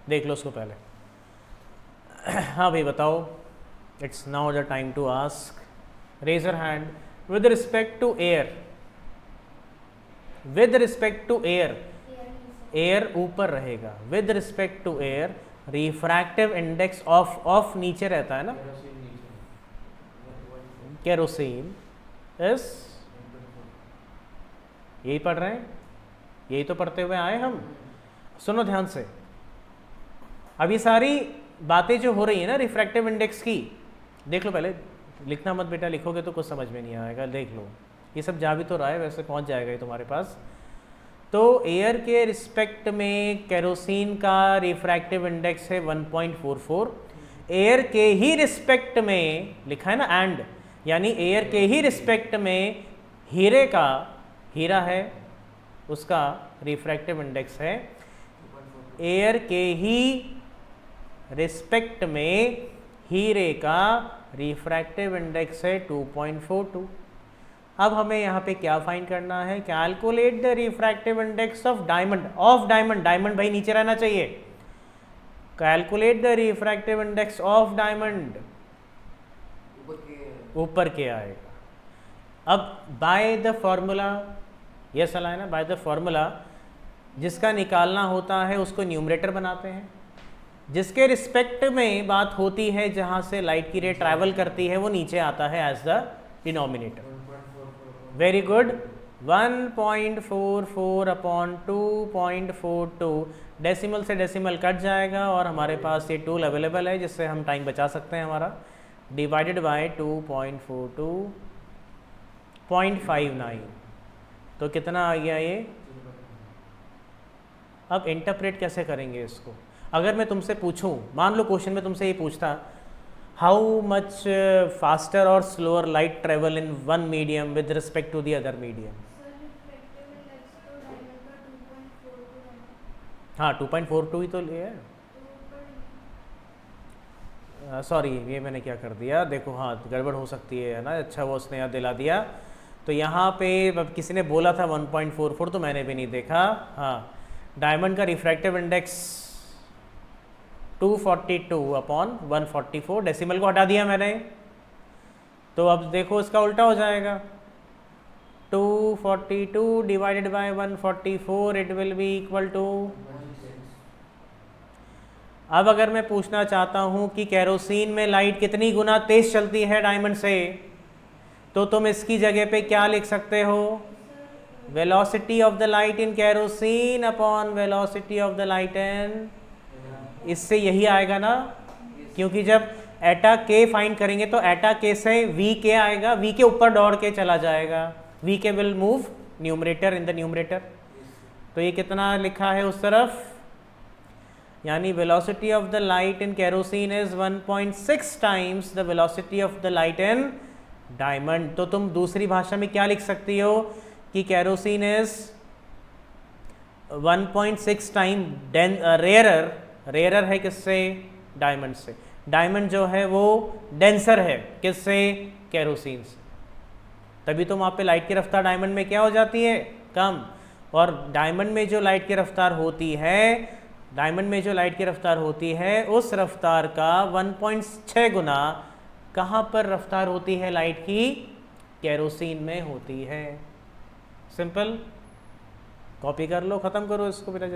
देख लो उसको पहले। हाँ भाई बताओ, it's now the time to ask, raise your hand. With respect to air, air ऊपर रहेगा, with respect to air refractive index of नीचे रहता है ना, केरोसिन इस, यही पढ़ रहे हैं, यही तो पढ़ते हुए आए हम। सुनो ध्यान से, अभी सारी बातें जो हो रही है ना रिफ्रैक्टिव इंडेक्स की, देख लो पहले, लिखना मत बेटा, लिखोगे तो कुछ समझ में नहीं आएगा, देख लो ये सब जा भी तो रहा है, वैसे पहुंच जाएगा ये तुम्हारे पास। तो एयर के रिस्पेक्ट में केरोसिन का रिफ्रैक्टिव इंडेक्स है 1.44, एयर के ही रिस्पेक्ट में लिखा है ना एंड, यानी एयर के ही रिस्पेक्ट में हीरे का, हीरा है उसका रिफ्रैक्टिव इंडेक्स है, एयर के ही रिस्पेक्ट में हीरे का रिफ्रैक्टिव इंडेक्स है 2.42। अब हमें यहाँ पे क्या फाइंड करना है, calculate the refractive index of diamond, diamond भाई नीचे रहना चाहिए, calculate the refractive index of diamond, ऊपर के आएगा। अब बाय द फॉर्मूला, ये सलाह है ना, बाय द फॉर्मूला जिसका निकालना होता है उसको न्यूमरेटर बनाते हैं, जिसके रिस्पेक्ट में बात होती है जहाँ से लाइट की रे ट्रैवल करती है वो नीचे आता है as the denominator. Very good, 1.44 upon 2.42, decimal से डेसिमल कट जाएगा और हमारे पास ये टूल अवेलेबल है जिससे हम टाइम बचा सकते हैं हमारा, डिवाइडेड बाय 2.42, 0.59, तो कितना आ गया ये। अब इंटरप्रेट कैसे करेंगे इसको, अगर मैं तुमसे पूछूं, मान लो क्वेश्चन में तुमसे ये पूछता, हाउ मच फास्टर और slower light travel in one medium with respect to the other medium. हाँ 2.42 ही तो लिया है, सॉरी ये मैंने क्या कर दिया, देखो हाँ गड़बड़ हो सकती है ना, अच्छा वो उसने याद दिला दिया। तो यहाँ पे किसी ने बोला था 1.44, तो मैंने भी नहीं देखा। हाँ, डायमंड का रिफ्रैक्टिव इंडेक्स 242 अपॉन 144, डेसिमल को हटा दिया मैंने, तो अब देखो इसका उल्टा हो जाएगा, 242 divided by 144, it will be equal to. अब अगर मैं पूछना चाहता हूं कि केरोसिन में लाइट कितनी गुना तेज चलती है डायमंड से, तो तुम इसकी जगह पे क्या लिख सकते हो, velocity of the light in kerosene upon velocity of the light इन, इससे यही आएगा ना, क्योंकि जब एटा के फाइंड करेंगे तो एटा के से वी के आएगा, वी के ऊपर दौड़ के चला जाएगा, वी के will move numerator in the numerator. तो ये कितना लिखा है उस तरफ, यानी velocity of the light in kerosene is 1.6 times the velocity of the light in diamond. तो तुम दूसरी भाषा में क्या लिख सकती हो कि केरोसिन इज 1.6 टाइम रेयरर है किससे, डायमंड से। डायमंड जो है वो डेंसर है किससे, केरोसिन से, तभी तो वहाँ पे लाइट की रफ्तार डायमंड में क्या हो जाती है, कम। और डायमंड में जो लाइट की रफ्तार होती है, डायमंड में जो लाइट की रफ्तार होती है उस रफ्तार का 1.6 गुना कहाँ पर रफ्तार होती है लाइट की, केरोसिन में होती है। सिंपल, कॉपी कर लो, ख़त्म करो इसको बेटा।